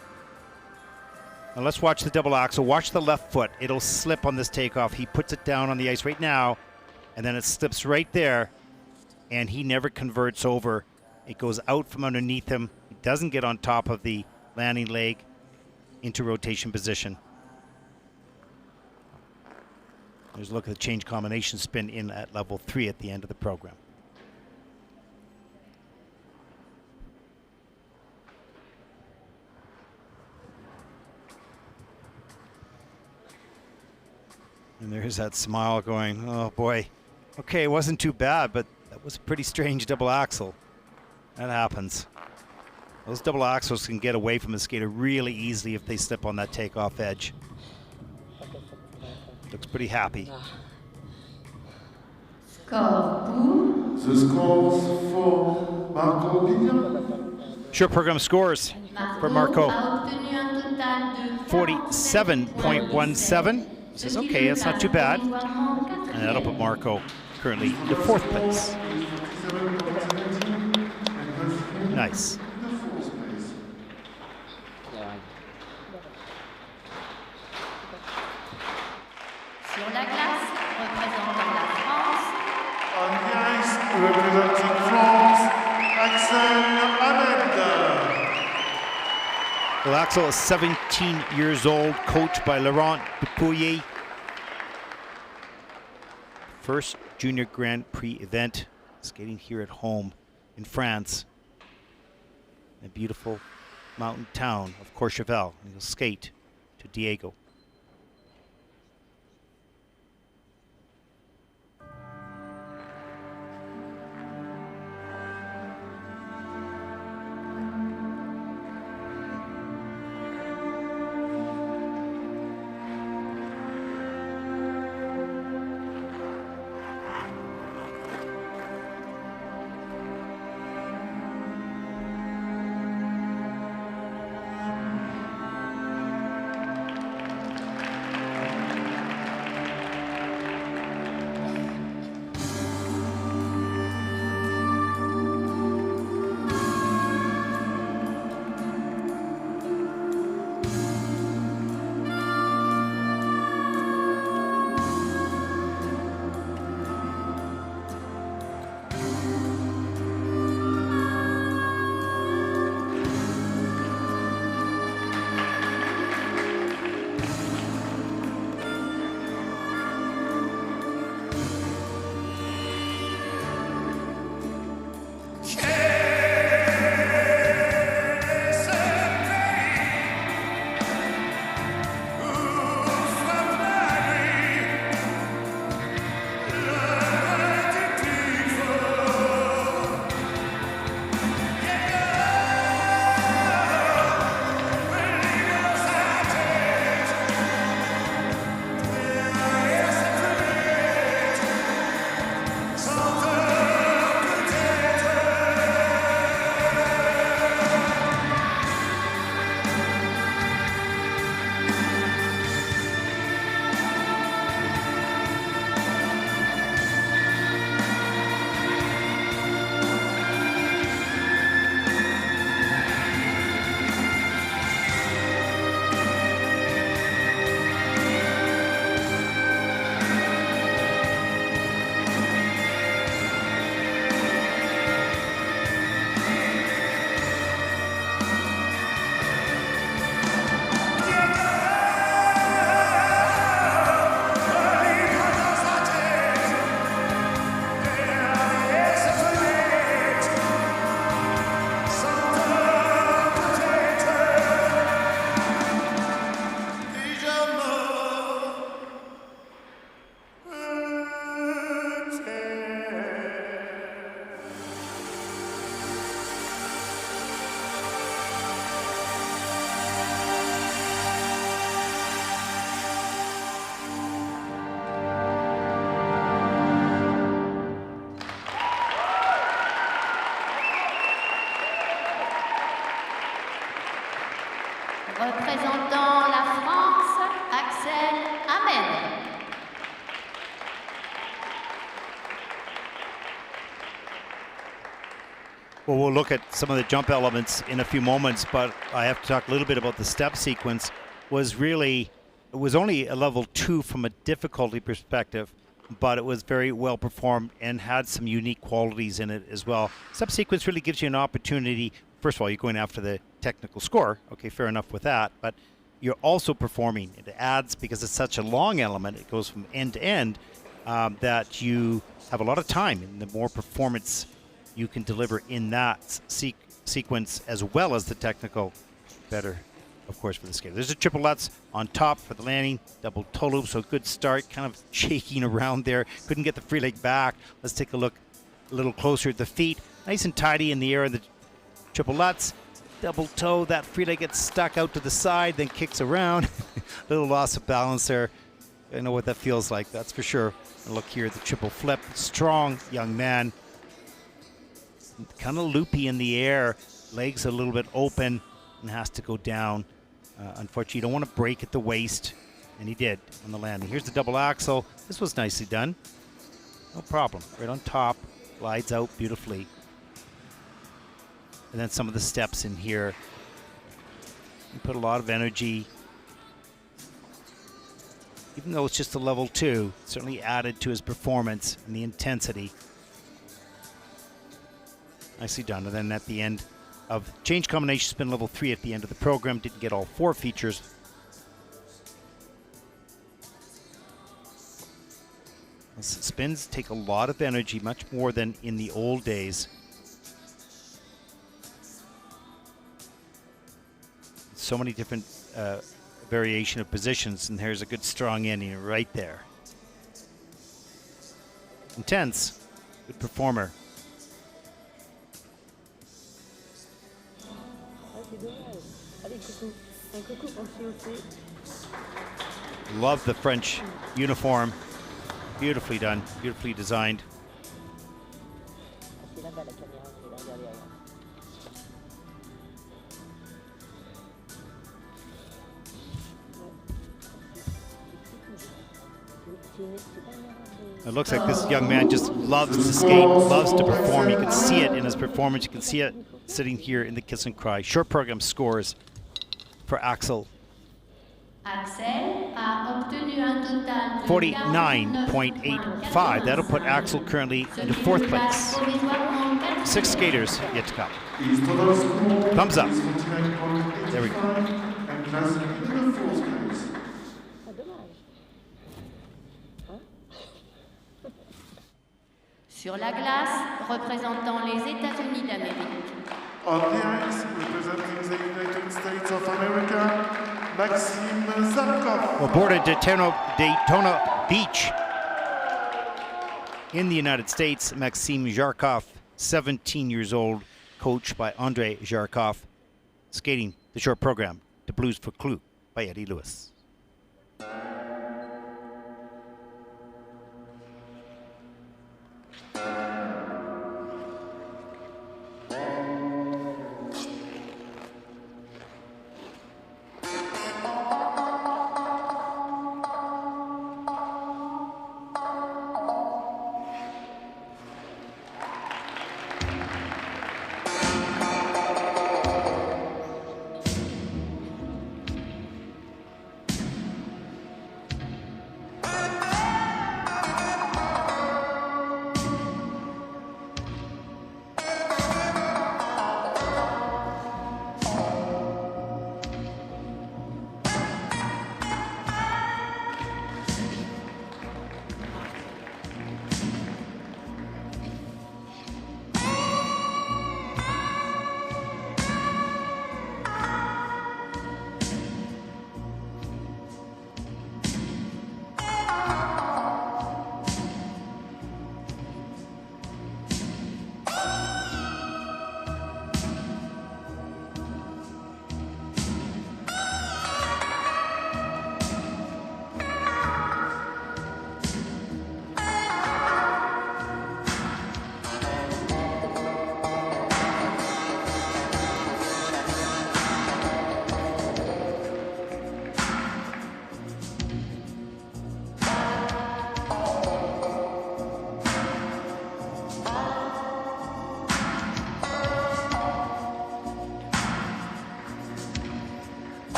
Now let's watch the double axel. Watch the left foot. It'll slip on this takeoff. He puts it down on the ice right now, and then it slips right there, and he never converts over. It goes out from underneath him. He doesn't get on top of the landing leg into rotation position. There's a look at the change combination spin in at level 3 at the end of the program. And there's that smile going, oh boy. Okay, it wasn't too bad, but that was a pretty strange double axel. That happens. Those double axels can get away from the skater really easily if they slip on that takeoff edge. Looks pretty happy. Score. The scores for Marco Biliard. Short program scores for Marco. A obtenu un total de 47.17. He says, okay, that's not too bad. And that'll put Marco currently in 4th place. Nice. Sur la glace, représentant la France, On the ice, representing France, Axel Ahmed. Well, Axel is 17 years old, coached by Laurent Dupouillet. First Junior Grand Prix event, skating here at home in France. The beautiful mountain town of Courchevel. And he'll skate to Diego. Well, we'll look at some of the jump elements in a few moments, but I have to talk a little bit about the step sequence. It was only a level 2 from a difficulty perspective, but it was very well performed and had some unique qualities in it as well. Step sequence really gives you an opportunity. First of all, you're going after the technical score. Okay, fair enough with that, but you're also performing. It adds, because it's such a long element, it goes from end to end, that you have a lot of time, and the more performance you can deliver in that sequence as well as the technical, better, of course, for the skater. There's a triple Lutz on top for the landing, double toe loop, so good start, kind of shaking around there. Couldn't get the free leg back. Let's take a look a little closer at the feet. Nice and tidy in the air, the triple Lutz. Double toe, that free leg gets stuck out to the side, then kicks around. Little loss of balance there. I know what that feels like, that's for sure. And look here at the triple flip. Strong young man. Kind of loopy in the air, legs a little bit open, and has to go down. Unfortunately, you don't want to break at the waist, and he did on the landing. Here's the double axel. This was nicely done. No problem. Right on top, glides out beautifully. And then some of the steps in here. He put a lot of energy. Even though it's just a level 2, certainly added to his performance and the intensity. Nicely done. And then at the end of change combination spin level 3 at the end of the program, didn't get all 4 features. Spins take a lot of energy, much more than in the old days. So many different variation of positions, and here's a good strong ending right there. Intense, good performer. Love the French uniform. Beautifully done, beautifully designed. It looks like this young man just loves to skate, loves to perform. You can see it in his performance. You can see it sitting here in the Kiss and Cry. Short program scores for Axel. Axel a obtenu un total de 49.85. That'll put Axel currently into 4th place. 6 skaters yet to come. Thumbs up. There we go. Sur la glace, représentant les États-Unis d'Amérique. On the ice, representing the United States of America, Maxime Zarkov. Aboard at Daytona Beach in the United States, Maxime Zarkov, 17 years old, coached by Andrei Zarkov, skating the short program, The Blues for Clue by Eddie Lewis.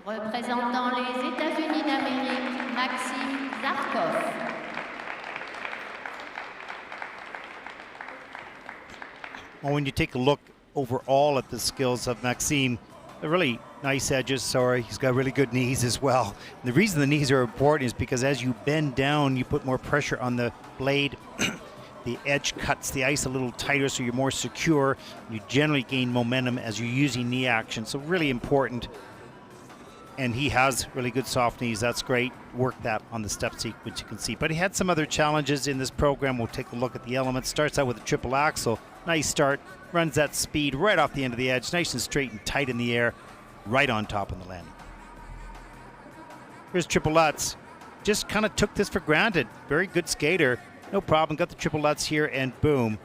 Représentant les États-Unis d'Amérique, Maxime Zarkov. Well, when you take a look overall at the skills of Maxime, they're really nice edges. Sorry, he's got really good knees as well. And the reason the knees are important is because as you bend down, you put more pressure on the blade. The edge cuts the ice a little tighter, so you're more secure. You generally gain momentum as you're using knee action, so really important. And he has really good soft knees. That's great. Work that on the step sequence, you can see. But he had some other challenges in this program. We'll take a look at the elements. Starts out with a triple axel. Nice start. Runs that speed right off the end of the edge. Nice and straight and tight in the air. Right on top of the landing. Here's triple Lutz. Just kind of took this for granted. Very good skater. No problem. Got the triple Lutz here and boom.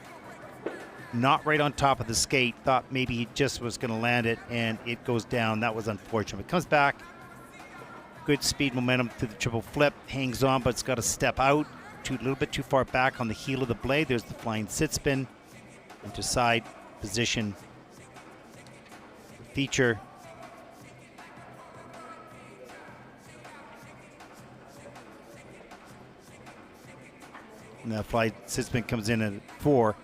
Not right on top of the skate. Thought maybe he just was going to land it and it goes down. That was unfortunate. It comes back. Good speed momentum to the triple flip. Hangs on, but it's got to step out. A little bit too far back on the heel of the blade. There's the flying sit spin. Into side position. Feature. And that fly sit spin comes in at 4.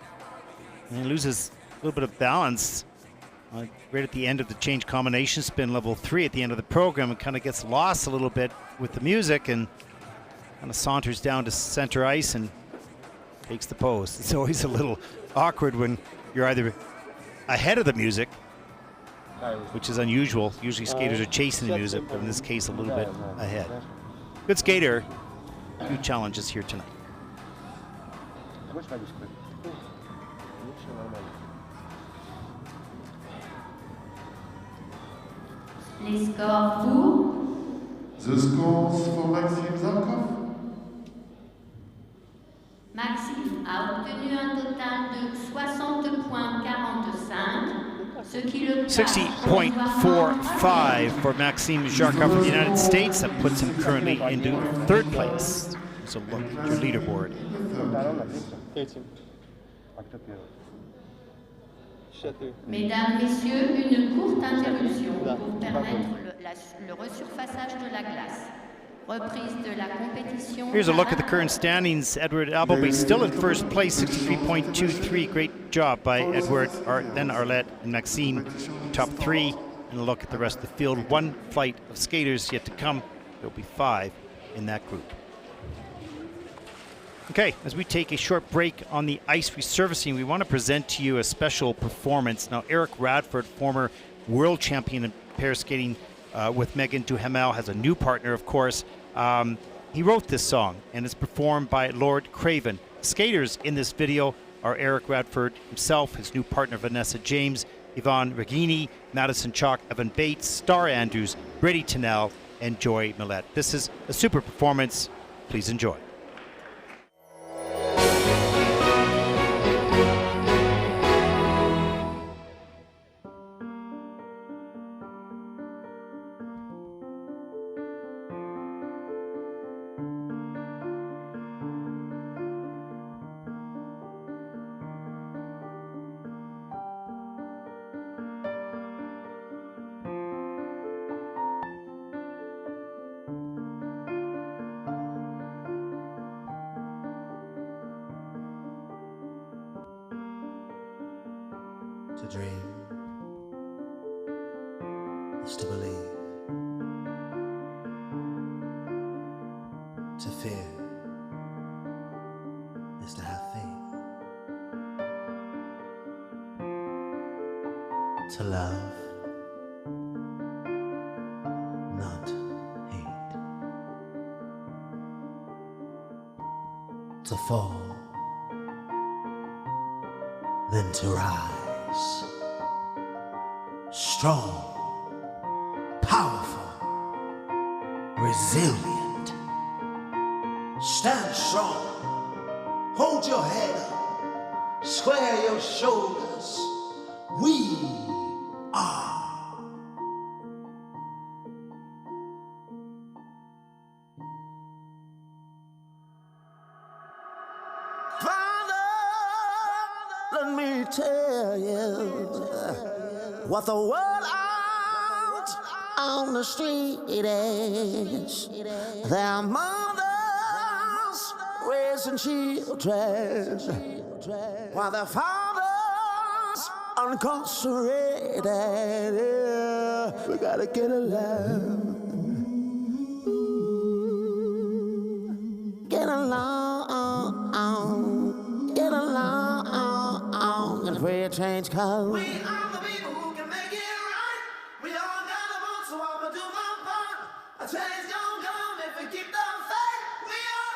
And he loses a little bit of balance right at the end of the change combination spin level 3 at the end of the program, and kind of gets lost a little bit with the music and kind of saunters down to center ice and takes the post. It's always a little awkward when you're either ahead of the music, which is unusual. Usually skaters are chasing the music, but in this case a little bit ahead. Good skater. Few challenges here tonight. Les scores pour The scores for Maxime Zarkov. Maxime a obtenu un total de 60 points 45, ce qui le place 60.45 for Maxime Zarkov from the United States. That puts him currently into 3rd place. So look at your leaderboard. 18. Mesdames, Messieurs, une courte interruption pour permettre le resurfaçage de la glace. Reprise de la compétition. Here's a look at the current standings. Edward Appleby still in 1st place, 63.23. Great job by Edward, then Arlette and Maxime, top 3. And a look at the rest of the field. 1 flight of skaters yet to come. There'll be 5 in that group. Okay, as we take a short break on the ice resurfacing, we want to present to you a special performance. Now, Eric Radford, former world champion in pair skating with Megan Duhamel, has a new partner, of course. He wrote this song, and it's performed by Lord Craven. Skaters in this video are Eric Radford himself, his new partner Vanessa James, Yvonne Regini, Madison Chalk, Evan Bates, Star Andrews, Brady Tennell, and Joy Millette. This is a super performance. Please enjoy. To dream is to believe. To fear is to have faith. To love, not hate. To fall, then to rise. Strong, powerful, resilient. Stand strong, hold your head up, square your shoulders. We are. Father, let me tell you what the world on the street is there are mothers raising children while their fathers incarcerated. We gotta get along. Get along, get along, and pray a change comes. We are the people who can make it right. We all got a vote, so I'ma do my part. A change gon' come if we keep the faith. We are,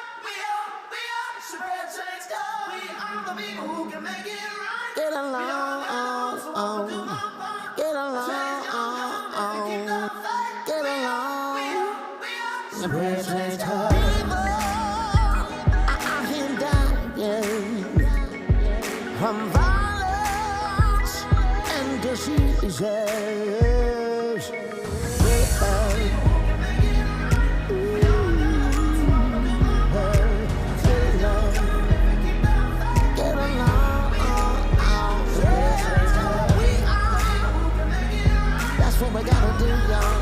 so pray a change comes. We are the people who can make it right. Get along, we all got a vote, so I'ma do my part. Get along, a change gon' come if we keep the faith. Get along, we are, so pray a change comes. From violence and diseases. Get along. That's what we gotta do, y'all.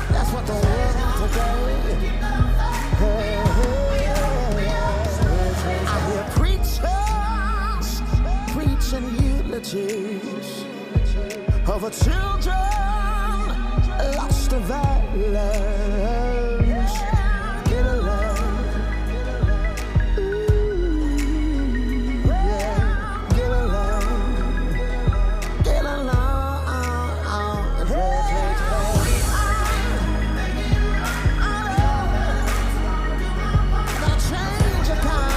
That's what the world today. I hear preachers preaching eulogies of the children lost to violence. Get along. Ooh, yeah. Get along. Get along. And pray change comes. The change will come.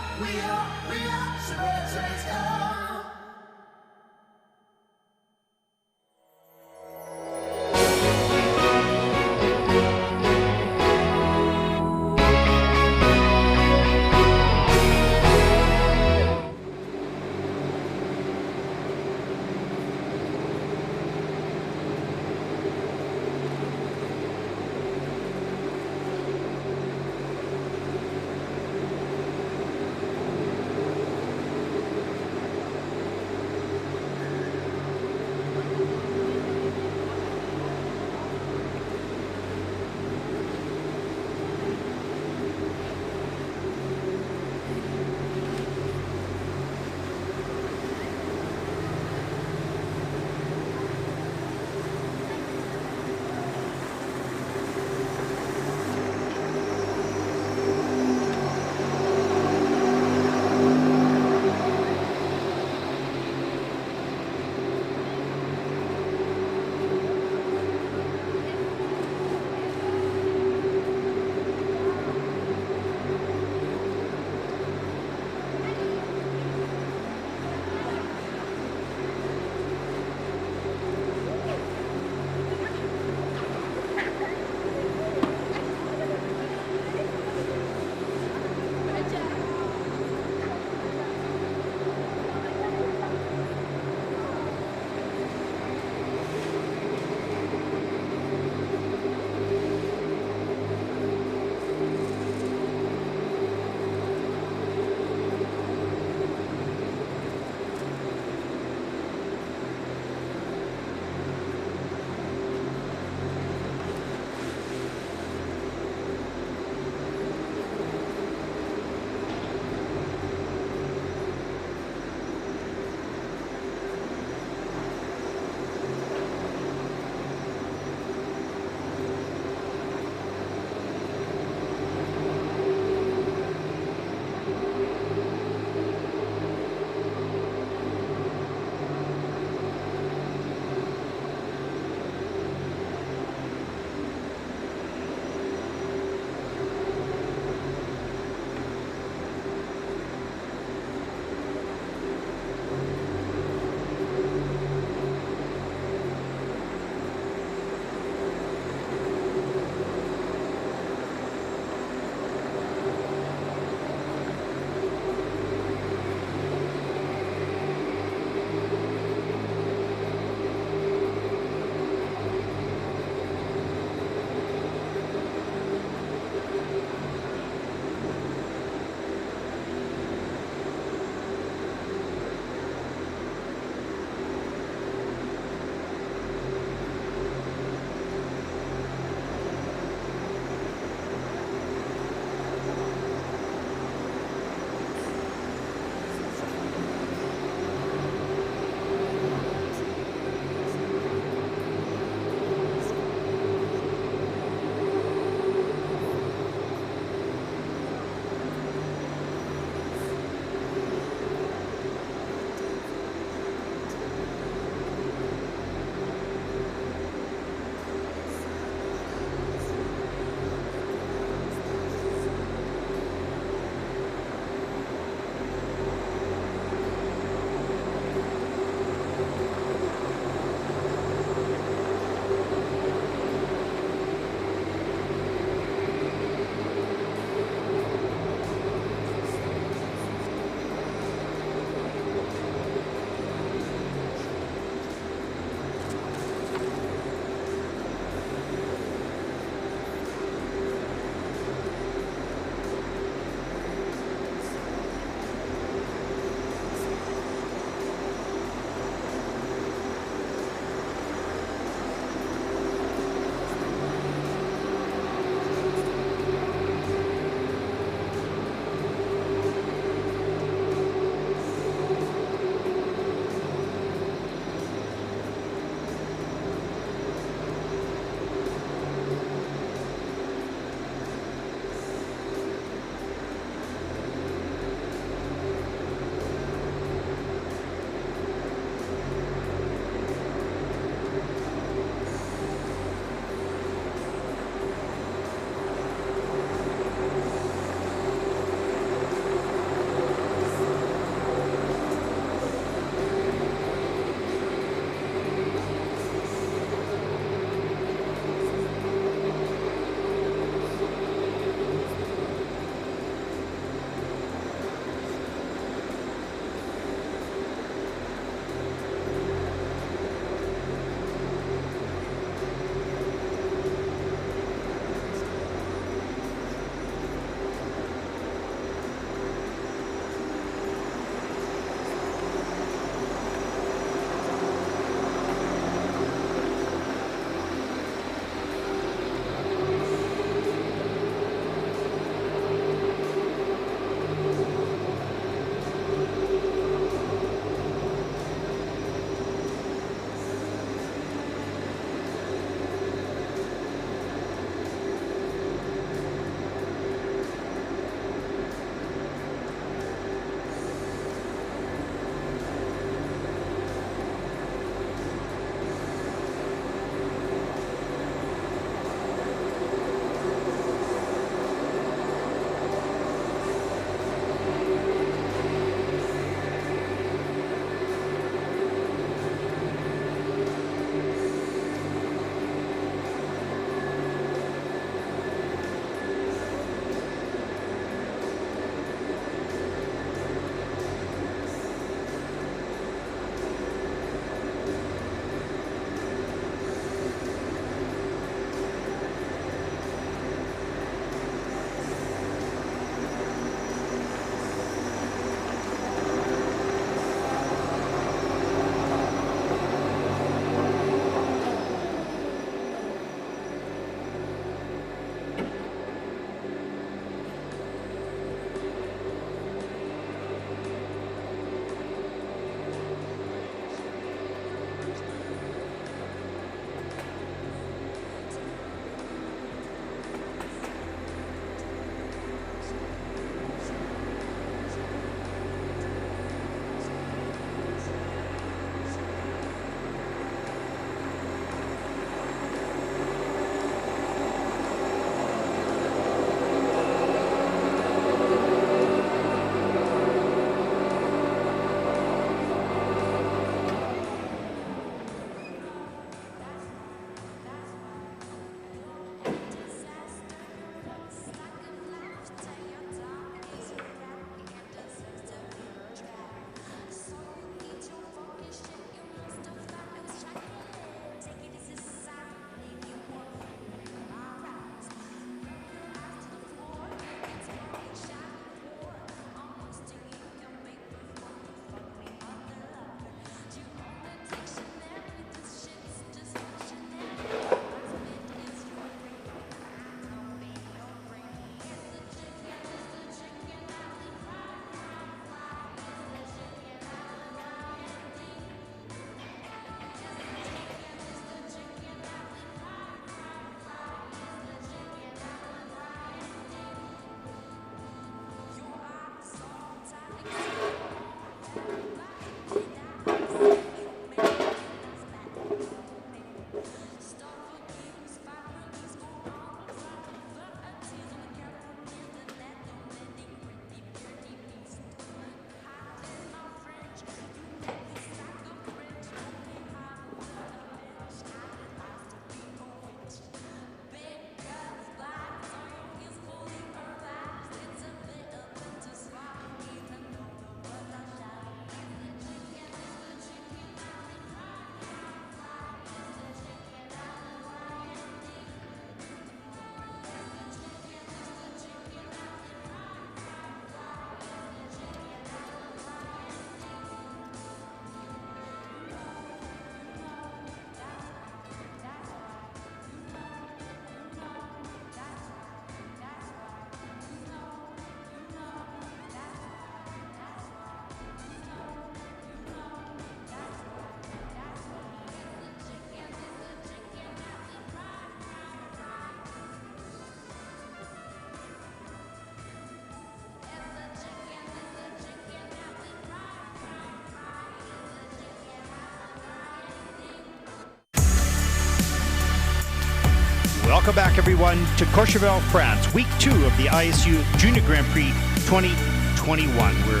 Welcome back, everyone, to Courchevel, France, week 2 of the ISU Junior Grand Prix 2021. We're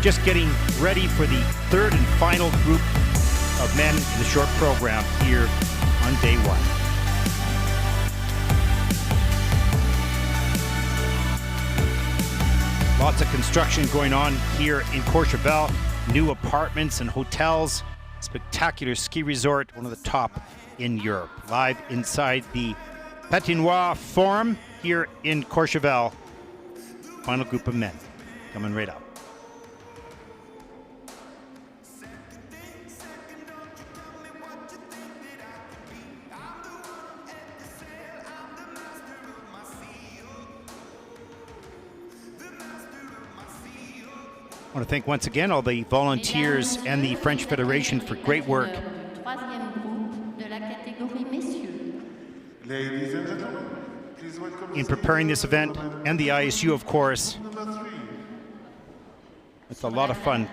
just getting ready for the third and final group of men in the short program here on day 1. Lots of construction going on here in Courchevel. New apartments and hotels. Spectacular ski resort, one of the top in Europe. Live inside the Patinoire Forum here in Courchevel. Final group of men coming right up. I want to thank once again all the volunteers and the French Federation for great work. Ladies and gentlemen, please welcome in preparing this event, and the ISU, of course. It's a lot of fun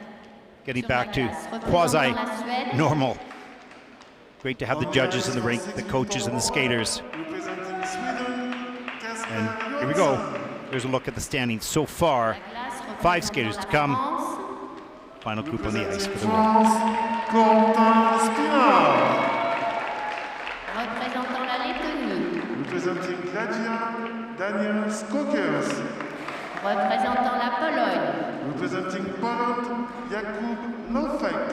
getting back to quasi-normal. Great to have the judges in the rink, the coaches and the skaters. And here we go. Here's a look at the standings so far. 5 skaters to come. Final group on the ice for the win. Représentant la Lettonie. Representing Latvia, Daniel Skokers. Représentant la Pologne. Representing Poland, Jakub Nowak.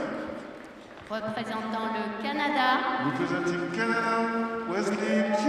Représentant le Canada. Representing Canada, Wesley Q.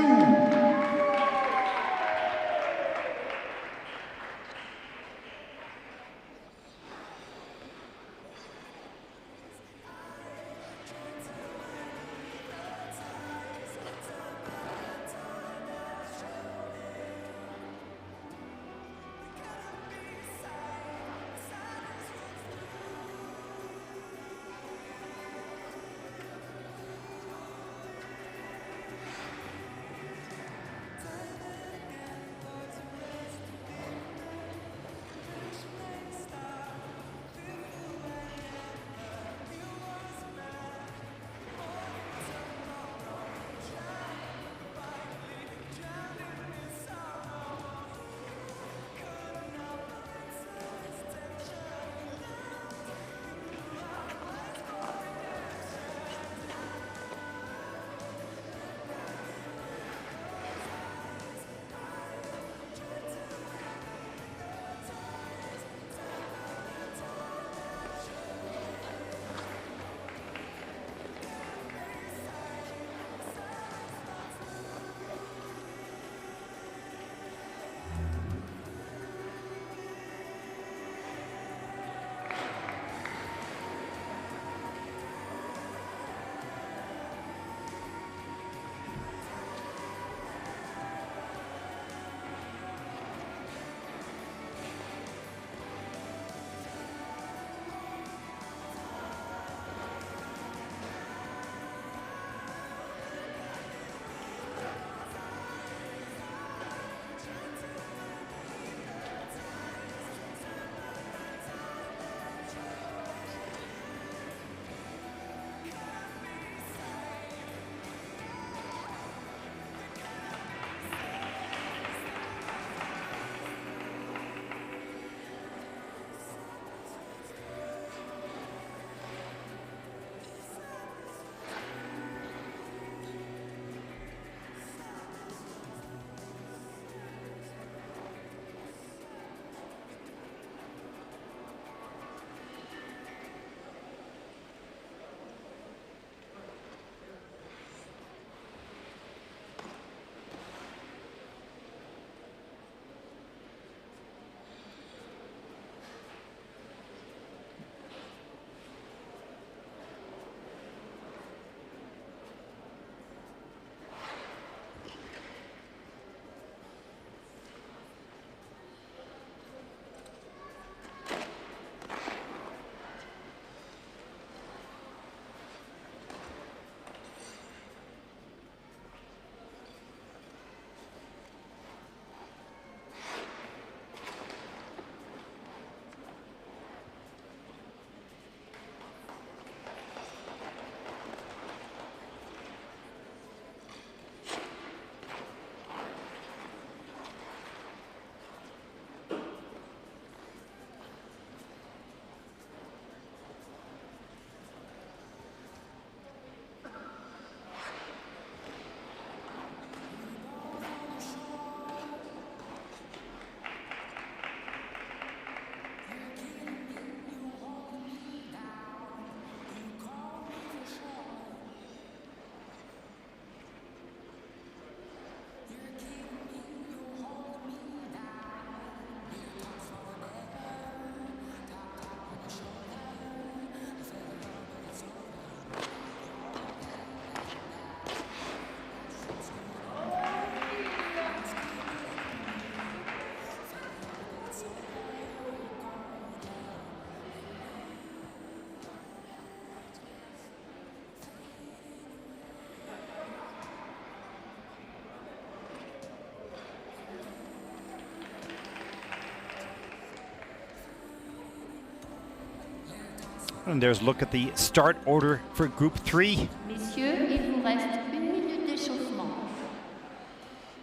And there's a look at the start order for Group 3. Messieurs, il vous reste 1 minute d'échauffement.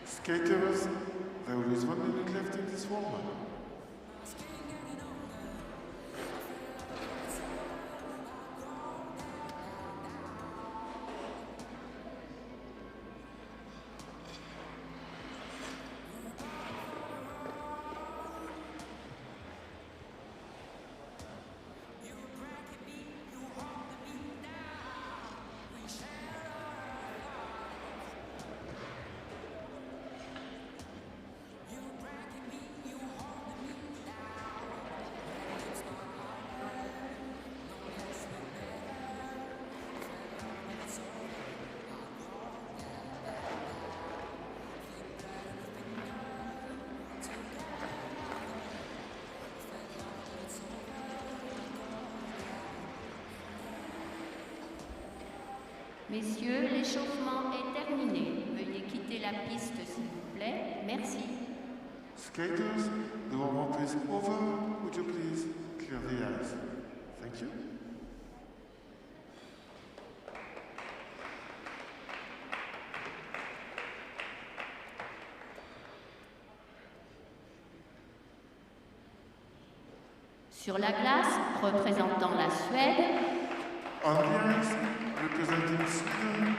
Skaters, there is 1 minute left in this warm-up. Messieurs, l'échauffement est terminé. Veuillez quitter la piste, s'il vous plaît. Merci. Skaters, the warm-up is over. Would you please clear the ice? Thank you. Sur la glace, représentant la Suède, On the ice, representing Sweden,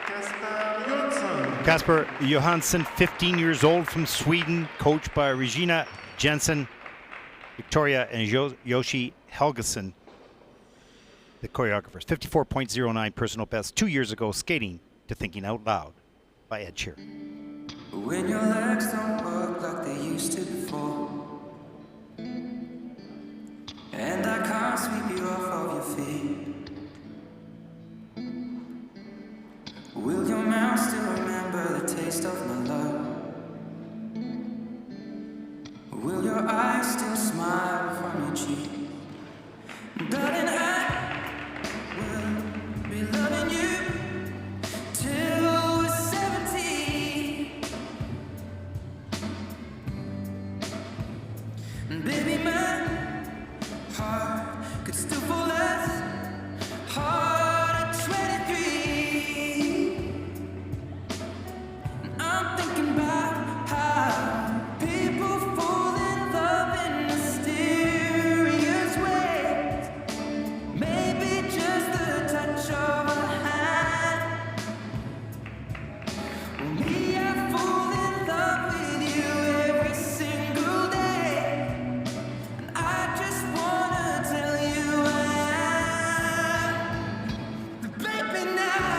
Kasper Jönsson. Kasper Johansson, 15 years old, from Sweden, coached by Regina Jensen, Victoria, and Yoshi Helgeson, the choreographers. 54.09 personal best 2 years ago, skating to Thinking Out Loud by Ed Sheeran. When your legs don't work like they used to before, and I can't sweep you off of your feet, will your mouth still remember the taste of my love? Will your eyes still smile from your cheek? Darling, I will be loving you till we're 70. And baby, my heart could still fall less hard at 23. And I'm thinking about how people fall in love in mysterious ways. Maybe just the touch of a hand. Well, me, I fall in love with you every single day. And I just wanna tell you I am. But baby, now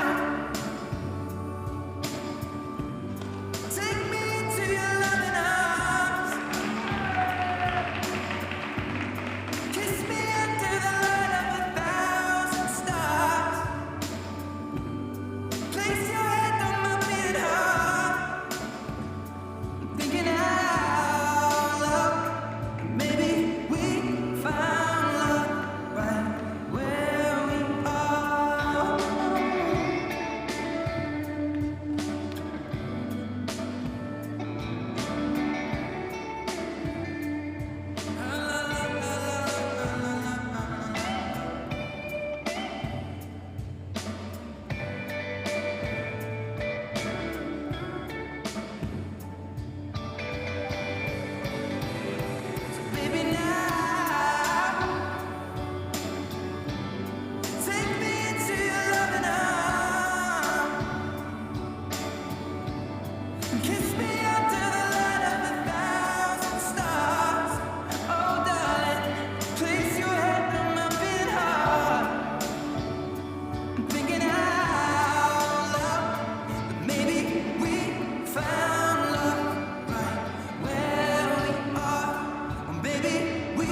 take me into your loving arms. Kiss me under the light of 1,000 stars. Place your head on my beating heart. I'm thinking out loud. Maybe we found love right where we are. Baby, now take me into your loving arms. Kiss me under the light of 1,000 stars. Oh, darling, place your head on my beating heart. I'm thinking out loud that maybe we found love right where we are. Oh, baby, we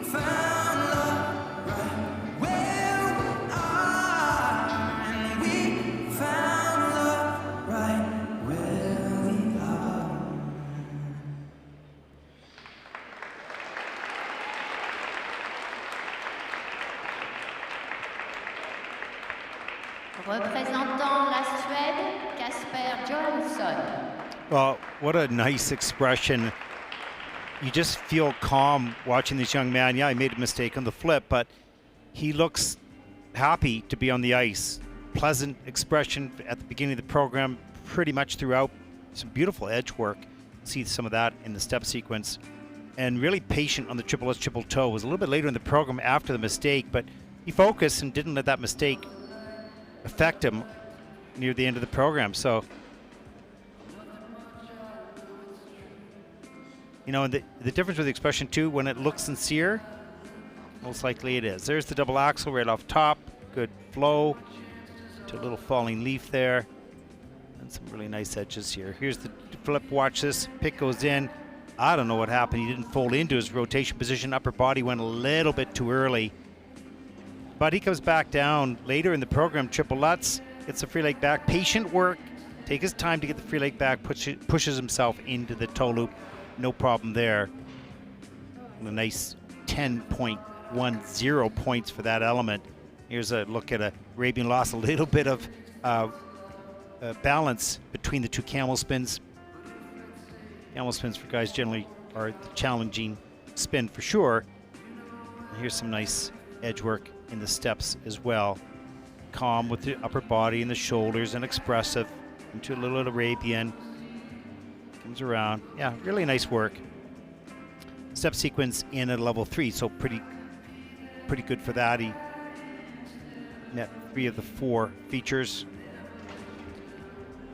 found love right where we are. And we found love right where we are. représentant la Suède, Kasper Jönsson. Well, what a nice expression. You just feel calm watching this young man. Yeah, he made a mistake on the flip, but he looks happy to be on the ice. Pleasant expression at the beginning of the program, pretty much throughout. Some beautiful edge work. See some of that in the step sequence. And really patient on the triple S triple toe. It was a little bit later in the program after the mistake, but he focused and didn't let that mistake affect him near the end of the program. So, you know, and the difference with the expression too, when it looks sincere, most likely it is. There's the double axel right off top. Good flow to a little falling leaf there. And some really nice edges here. Here's the flip. Watch this. Pick goes in. I don't know what happened. He didn't fold into his rotation position. Upper body went a little bit too early. But he comes back down later in the program. Triple Lutz gets the free leg back. Patient work. Take his time to get the free leg back. Pushes himself into the toe loop. No problem there. And a nice 10.10 points for that element. Here's a look at a Arabian loss. A little bit of balance between the two camel spins. Camel spins for guys generally are the challenging spin for sure. And here's some nice edge work in the steps as well. Calm with the upper body and the shoulders and expressive into a little Arabian. Comes around. Yeah, really nice work. Step sequence in at level 3, so pretty good for that. He met 3 of the 4 features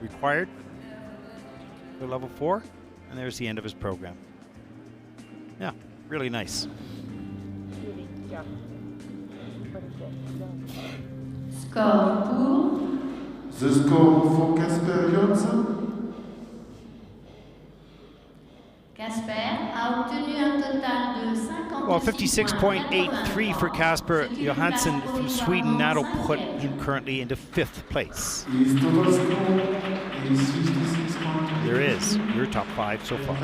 required for level 4, and there's the end of his program. Yeah, really nice. Score pour. The score for Kasper Johnson. Casper a obtenu un total de 56 Well, 56.83 for Kasper Johansson from Sweden. That'll put him currently into 5th place. His total score is 56 points. There is your top 5 so far.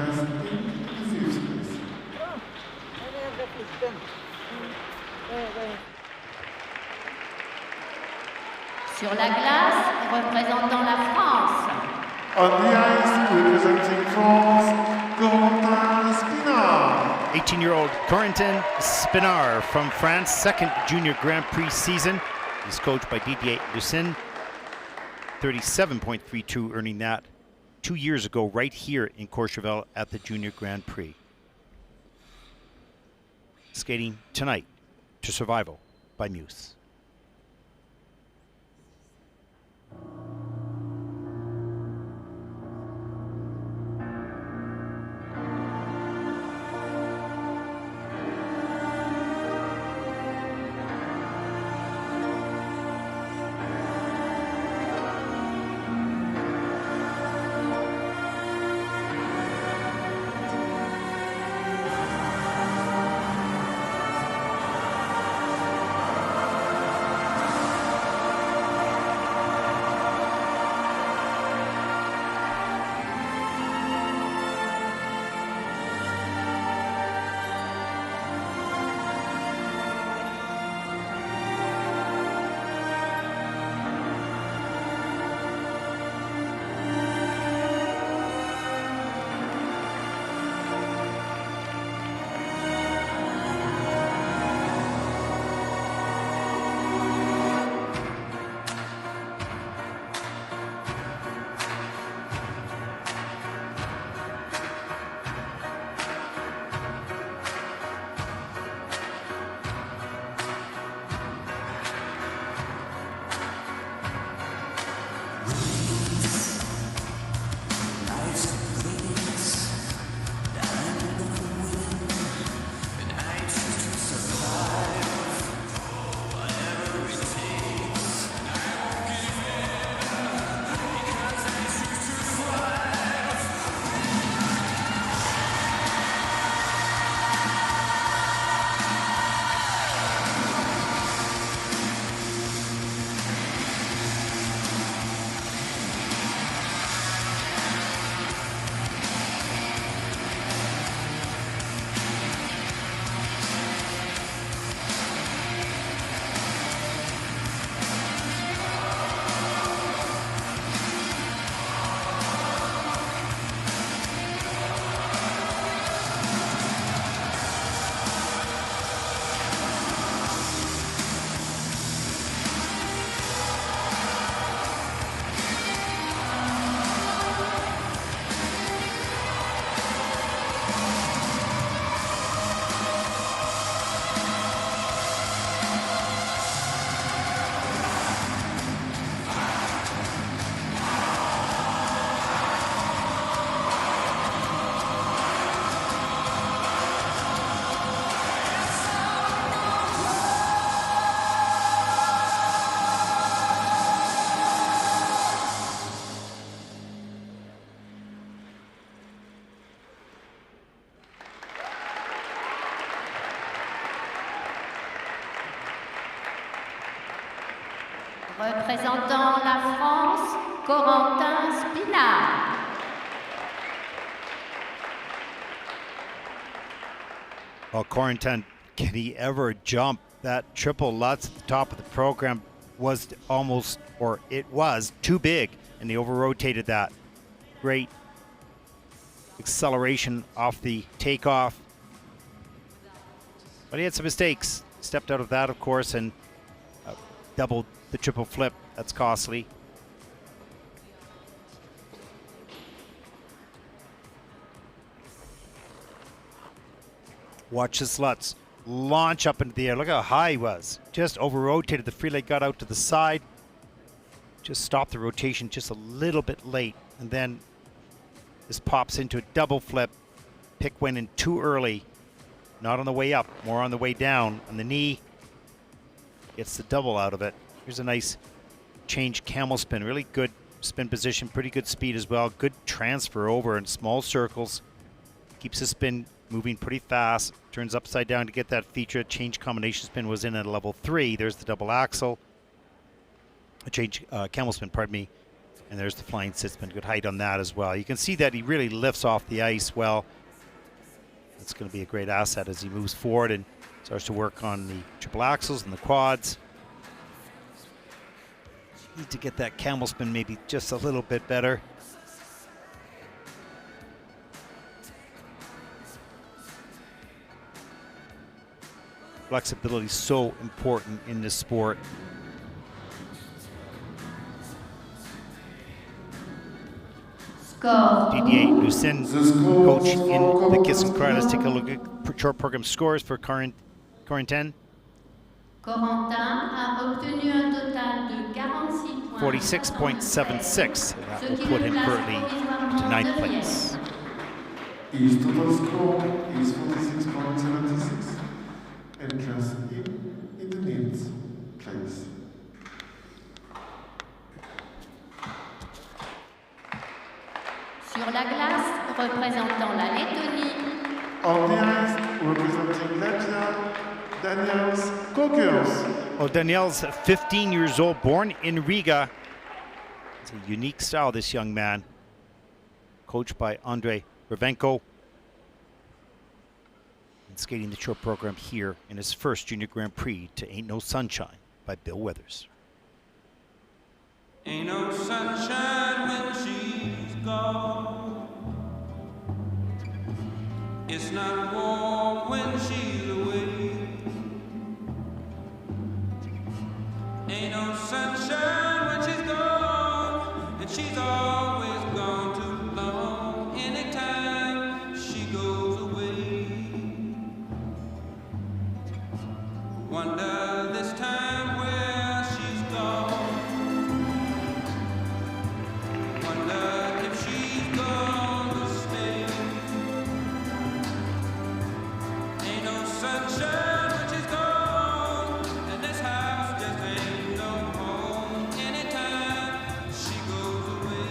Sur la glace, représentant la France. On the ice, representing France, Corentin Spinard. 18-year-old Corentin Spinard from France, 2nd Junior Grand Prix season. He's coached by Didier Lucin. 37.32, earning that 2 years ago right here in Courchevel at the Junior Grand Prix. Skating tonight to Survival by Muse. Représentant la France, Corentin Spinard. Well, Corentin, can he ever jump? That triple Lutz at the top of the program was almost, or it was, too big, and he over-rotated that. Great acceleration off the takeoff. But he had some mistakes. Stepped out of that, of course, and doubled the triple flip. That's costly. Watch this Lutz launch up into the air. Look how high he was. Just over-rotated. The free leg got out to the side. Just stopped the rotation just a little bit late. And then this pops into a double flip. Pick went in too early. Not on the way up, more on the way down. On the knee, gets the double out of it. Here's a nice change camel spin. Really good spin position, pretty good speed as well. Good transfer over in small circles. Keeps the spin moving pretty fast. Turns upside down to get that feature. Change combination spin was in at level 3. There's the double axle. A change camel spin, pardon me. And there's the flying sit spin. Good height on that as well. You can see that he really lifts off the ice well. It's going to be a great asset as he moves forward and starts to work on the triple axles and the quads. Need to get that camel spin maybe just a little bit better. Flexibility is so important in this sport. Didier Lucin, coach in the Kiss and Cry. Let's take a look at short program scores for Corentin. Corentin a obtenu un total de 46 points. 46.76. That will put him currently to 9th place. His total score is 46.76 and just in the 9th place. Sur la glace, représentant la Lettonie. On the ice, representing Latvia, Daniels Kokers. Well, Daniel's 15 years old, born in Riga. It's a unique style, this young man. Coached by Andrei Ravenko. And skating the short program here in his first Junior Grand Prix to Ain't No Sunshine by Bill Withers. Ain't no sunshine when she's gone. It's not warm when she's away. Ain't no sunshine when she's gone, and she's always gone too long. Anytime she goes away, wonder this time where she's gone. Wonder if she's gonna stay. Ain't no sunshine when she's gone, and this house just ain't no home. Anytime she goes away.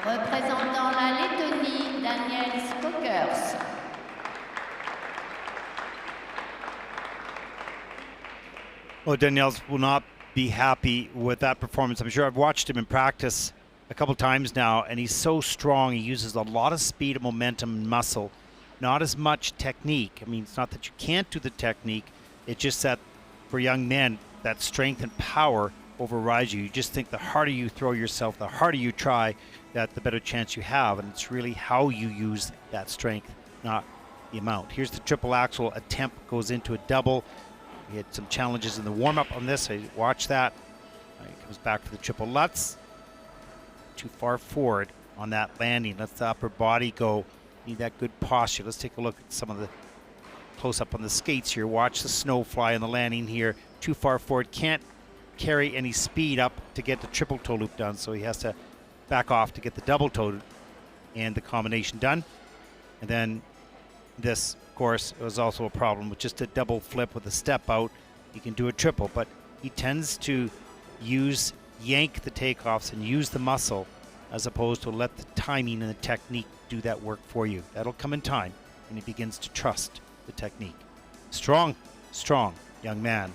Représentant la Lettonie, Daniel Skokers. Well, Daniels will not be happy with that performance. I'm sure I've watched him in practice a couple times now, and he's so strong. He uses a lot of speed and momentum and muscle, not as much technique. I mean, it's not that you can't do the technique. It's just that for young men, that strength and power overrides you. You just think the harder you throw yourself, the harder you try, that the better chance you have. And it's really how you use that strength, not the amount. Here's the triple axel attempt, goes into a double. He had some challenges in the warm-up on this. I watched that. He comes back to the triple Lutz. Too far forward on that landing. Let the upper body go. Need that good posture. Let's take a look at some of the close-up on the skates here. Watch the snow fly on the landing here. Too far forward. Can't carry any speed up to get the triple toe loop done, so he has to back off to get the double toe and the combination done. And then this, of course, was also a problem with just a double flip with a step out. You can do a triple, but he tends to yank the takeoffs and use the muscle as opposed to let the timing and the technique do that work for you. That'll come in time, and he begins to trust the technique. Strong young man.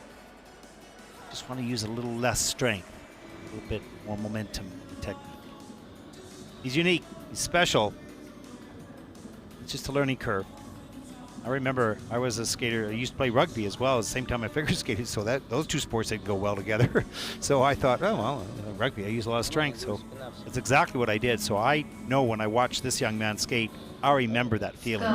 Just want to use a little less strength, a little bit more momentum and technique. He's unique, he's special. It's just a learning curve. I remember I was a skater. I used to play rugby as well at the same time I figure skated, so that those two sports didn't go well together. So I thought, oh well, rugby, I use a lot of strength, so that's exactly what I did. So I know when I watch this young man skate, I remember that feeling.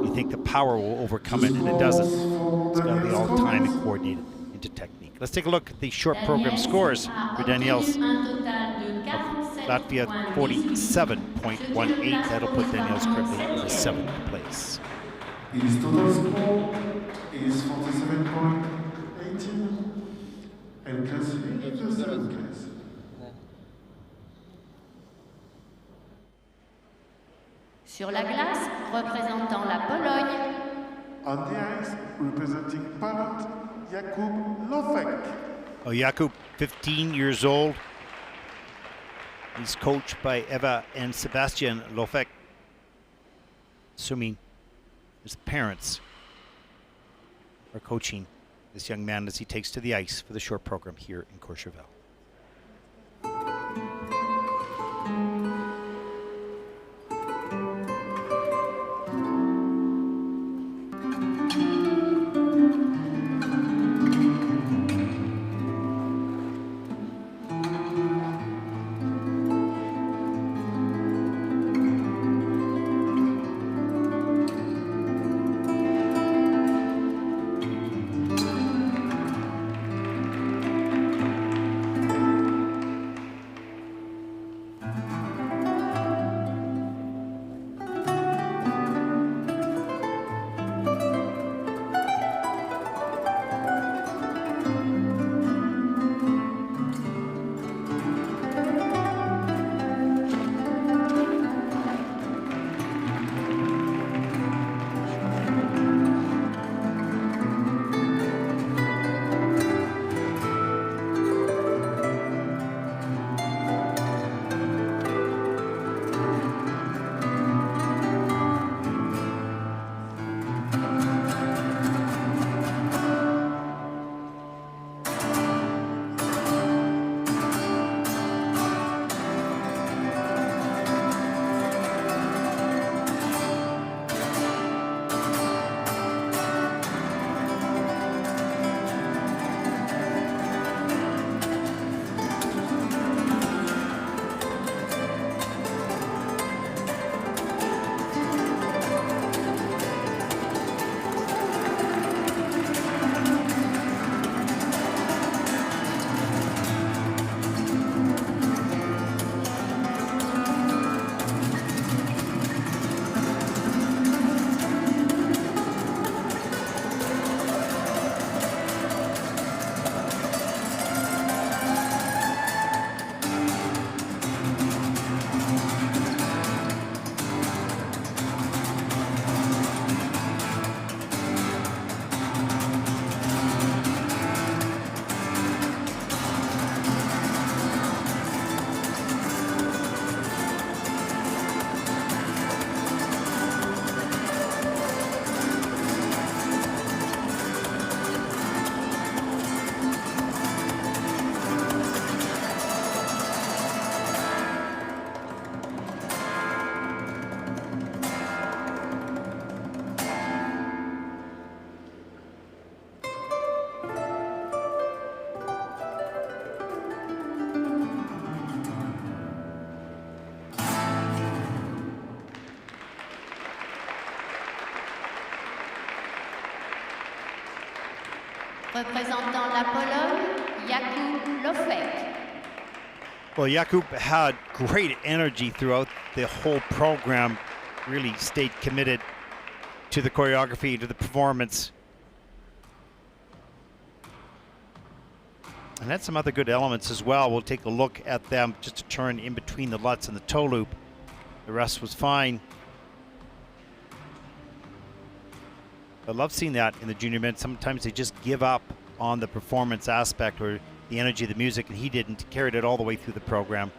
You think the power will overcome it, and it doesn't. It's got to be all time and coordinated into technique. Let's take a look at the short program scores for Daniels. Latvia 47.18. That'll put Daniels currently in the 7th place. His total score is 47.18 and classified in the 7th place. Sur la glace, représentant la Pologne. On the ice, representing Poland, Jakub Lofek. Oh, Jakub, 15 years old. He's coached by Eva and Sebastian Lofek. Assuming his parents are coaching this young man as he takes to the ice for the short program here in Courchevel. Représentant la Pologne, Jakub Lofek. Well, Jakub had great energy throughout the whole program, really stayed committed to the choreography, to the performance. And had some other good elements as well. We'll take a look at them, just to turn in between the Lutz and the toe loop. The rest was fine. I love seeing that in the junior men. Sometimes they just give up on the performance aspect or the energy of the music, and he didn't. Carried it all the way through the program.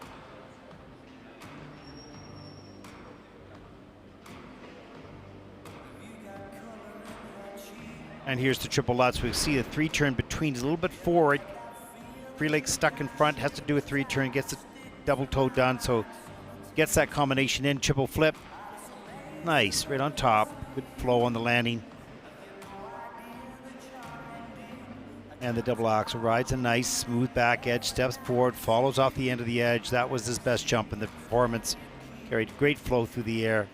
And here's the triple Lutz. We see the three turn between, a little bit forward. Free leg stuck in front, has to do a three turn, gets the double toe done, so gets that combination in. Triple flip. Nice, right on top. Good flow on the landing. And the double axel rides a nice smooth back edge, steps forward, follows off the end of the edge. That was his best jump in the performance. Carried great flow through the air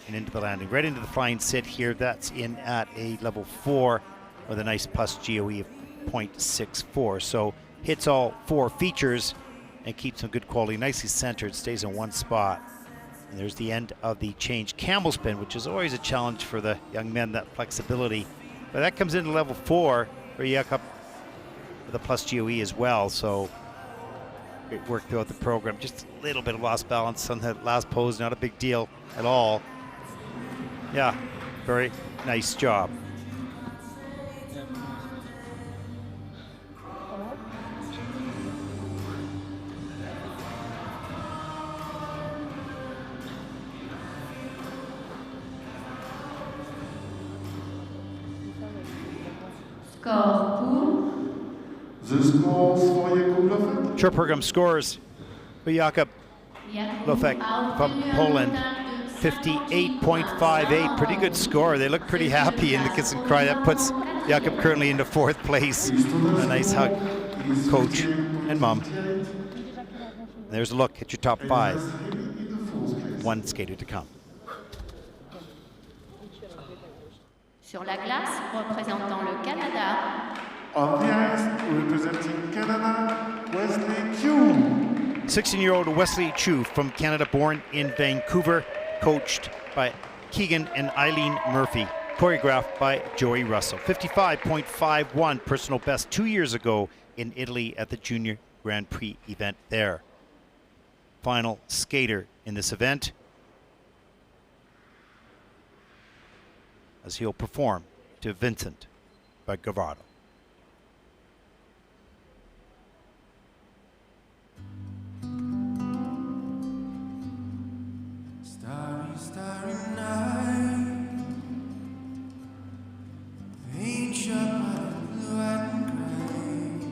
and into the landing. Right into the flying sit here. That's in at a level 4 with a nice plus GOE of 0.64. So hits all 4 features and keeps them good quality. Nicely centered, stays in one spot. And there's the end of the change camel spin, which is always a challenge for the young men, that flexibility. But that comes into level 4. For Jakub with a plus GOE as well, so great work throughout the program. Just a little bit of lost balance on that last pose, not a big deal at all. Yeah, very nice job. The scores for Jakub Lofek. Short program scores for Jakub Lofek from Poland. 58.58, pretty good score. They look pretty happy in the kiss and cry. That puts Jakub currently into 4th place. A nice hug, coach and mom. And there's a look at your top 5. One skater to come. Sur la glace, représentant le Canada. On the ice, representing Canada, Wesley Chu. 16-year-old Wesley Chu from Canada, born in Vancouver, coached by Keegan and Eileen Murphy, choreographed by Joey Russell. 55.51 personal best 2 years ago in Italy at the Junior Grand Prix event there. Final skater in this event, as he'll perform to Vincent by Gavado. Starry, starry night, paint your body blue and gray.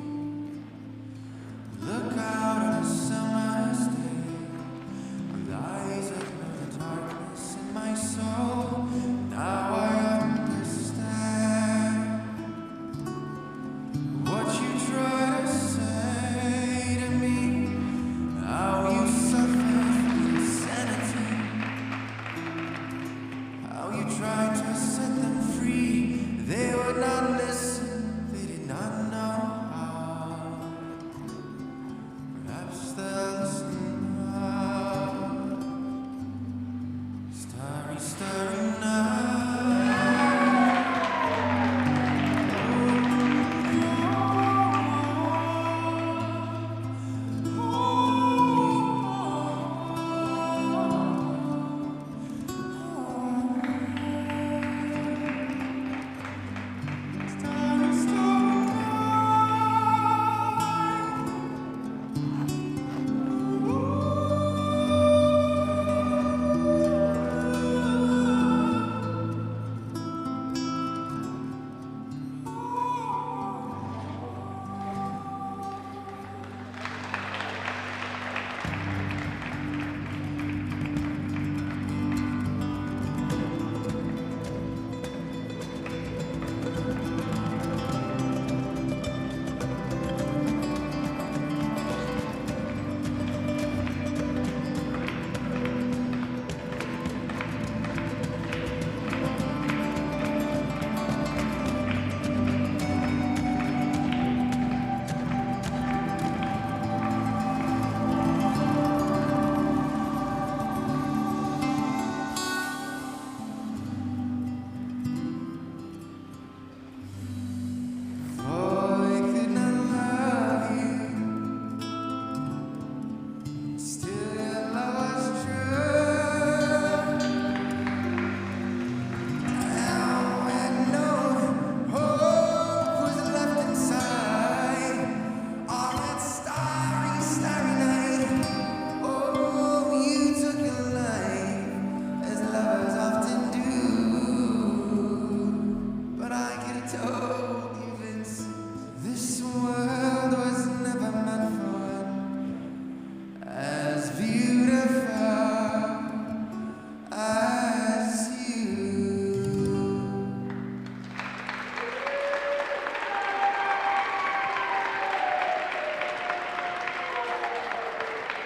Look out on a summer's day, with eyes that know the darkness in my soul. Now I understand.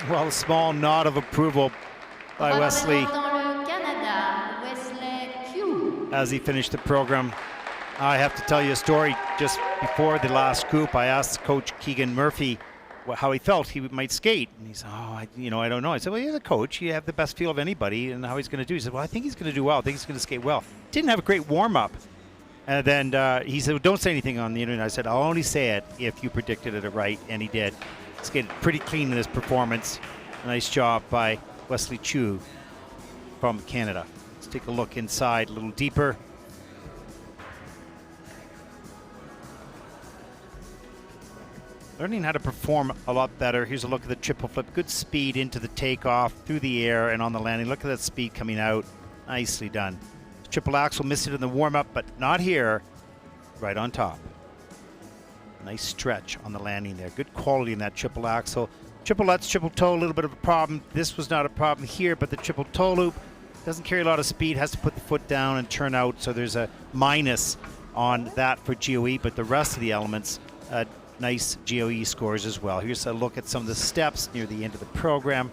Well, a small nod of approval by Wesley Représentant le Canada, Wesley Q. as he finished the program. I have to tell you a story. Just before the last group, I asked Coach Keegan Murphy how he felt he might skate. And he said, I don't know. I said, well, you're the coach. You have the best feel of anybody and how he's going to do. He said, well, I think he's going to do well. I think he's going to skate well. Didn't have a great warm-up. And then he said, well, don't say anything on the internet. I said, I'll only say it if you predicted it right. And he did. Skated pretty clean in his performance. A nice job by Wesley Chu from Canada. Let's take a look inside a little deeper. Learning how to perform a lot better. Here's a look at the triple flip. Good speed into the takeoff, through the air, and on the landing. Look at that speed coming out. Nicely done. Triple axel missed it in the warm-up, but not here. Right on top. Nice stretch on the landing there. Good quality in that triple axel. Triple lutz, triple toe, a little bit of a problem. This was not a problem here, but the triple toe loop doesn't carry a lot of speed. Has to put the foot down and turn out, so there's a minus on that for GOE, but the rest of the elements, nice GOE scores as well. Here's a look at some of the steps near the end of the program.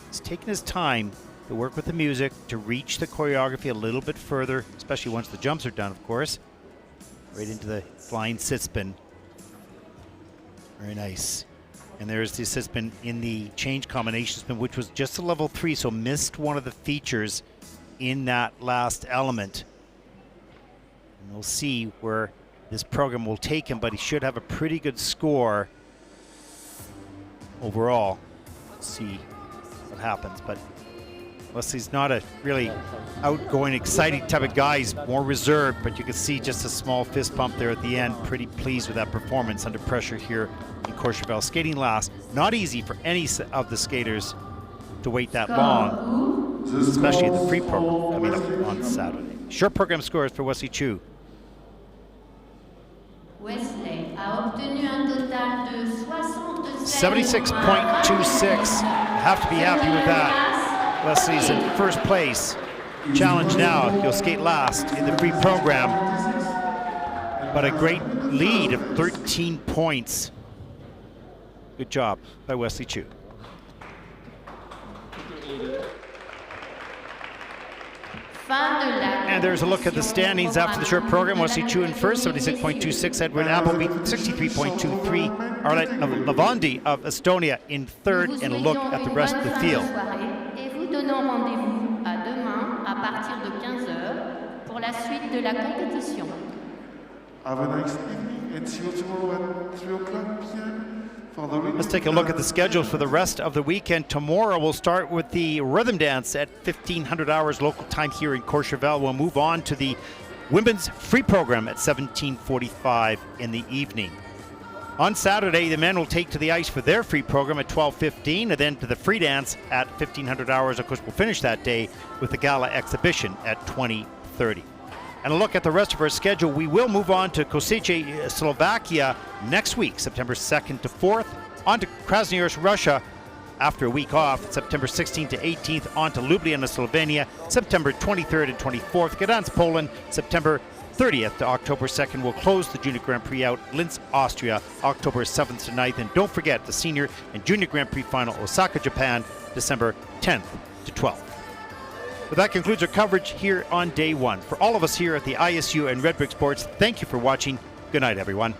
He's taking his time to work with the music, to reach the choreography a little bit further, especially once the jumps are done, of course. Right into the flying sit spin. Very nice. And there's the sit spin in the change combination spin, which was just a level 3, so missed one of the features in that last element. And we'll see where this program will take him, but he should have a pretty good score overall. Let's see what happens. But Wesley's not a really outgoing, exciting type of guy. He's more reserved, but you can see just a small fist pump there at the end. Pretty pleased with that performance under pressure here in Courchevel. Skating last. Not easy for any of the skaters to wait that long, especially in the free program coming up on Saturday. Short program scores for Wesley Chu. Wesley a obtenu un total de 76.26. Have to be happy with that. Wesley's in first place. Challenge now, he'll skate last in the free program. But a great lead of 13 points. Good job by Wesley Chu. And there's a look at the standings after the short program. Wesley Chu in first, 76.26. Edward Appleby, 63.23. Arlette Lavandi of Estonia in third. And a look at the rest of the field. Et vous donnons rendez-vous à demain à partir de 15h pour la suite de la compétition. Have a nice evening and see you tomorrow at 3 o'clock p.m. Let's take a look at the schedule for the rest of the weekend. Tomorrow we'll start with the rhythm dance at 1500 hours local time here in Courchevel. We'll move on to the women's free program at 17:45 in the evening. On Saturday, the men will take to the ice for their free program at 12:15, and then to the free dance at 1500 hours. Of course, we'll finish that day with the gala exhibition at 20:30. And a look at the rest of our schedule, we will move on to Kosice, Slovakia next week, September 2nd to 4th. On to Krasnoyarsk, Russia after a week off, September 16th to 18th. On to Ljubljana, Slovenia, September 23rd and 24th. Gdansk, Poland, September 30th to October 2nd. We'll close the Junior Grand Prix out. Linz, Austria, October 7th to 9th. And don't forget the Senior and Junior Grand Prix final, Osaka, Japan, December 10th to 12th. But that concludes our coverage here on day one. For all of us here at the ISU and Red Brick Sports, thank you for watching. Good night, everyone.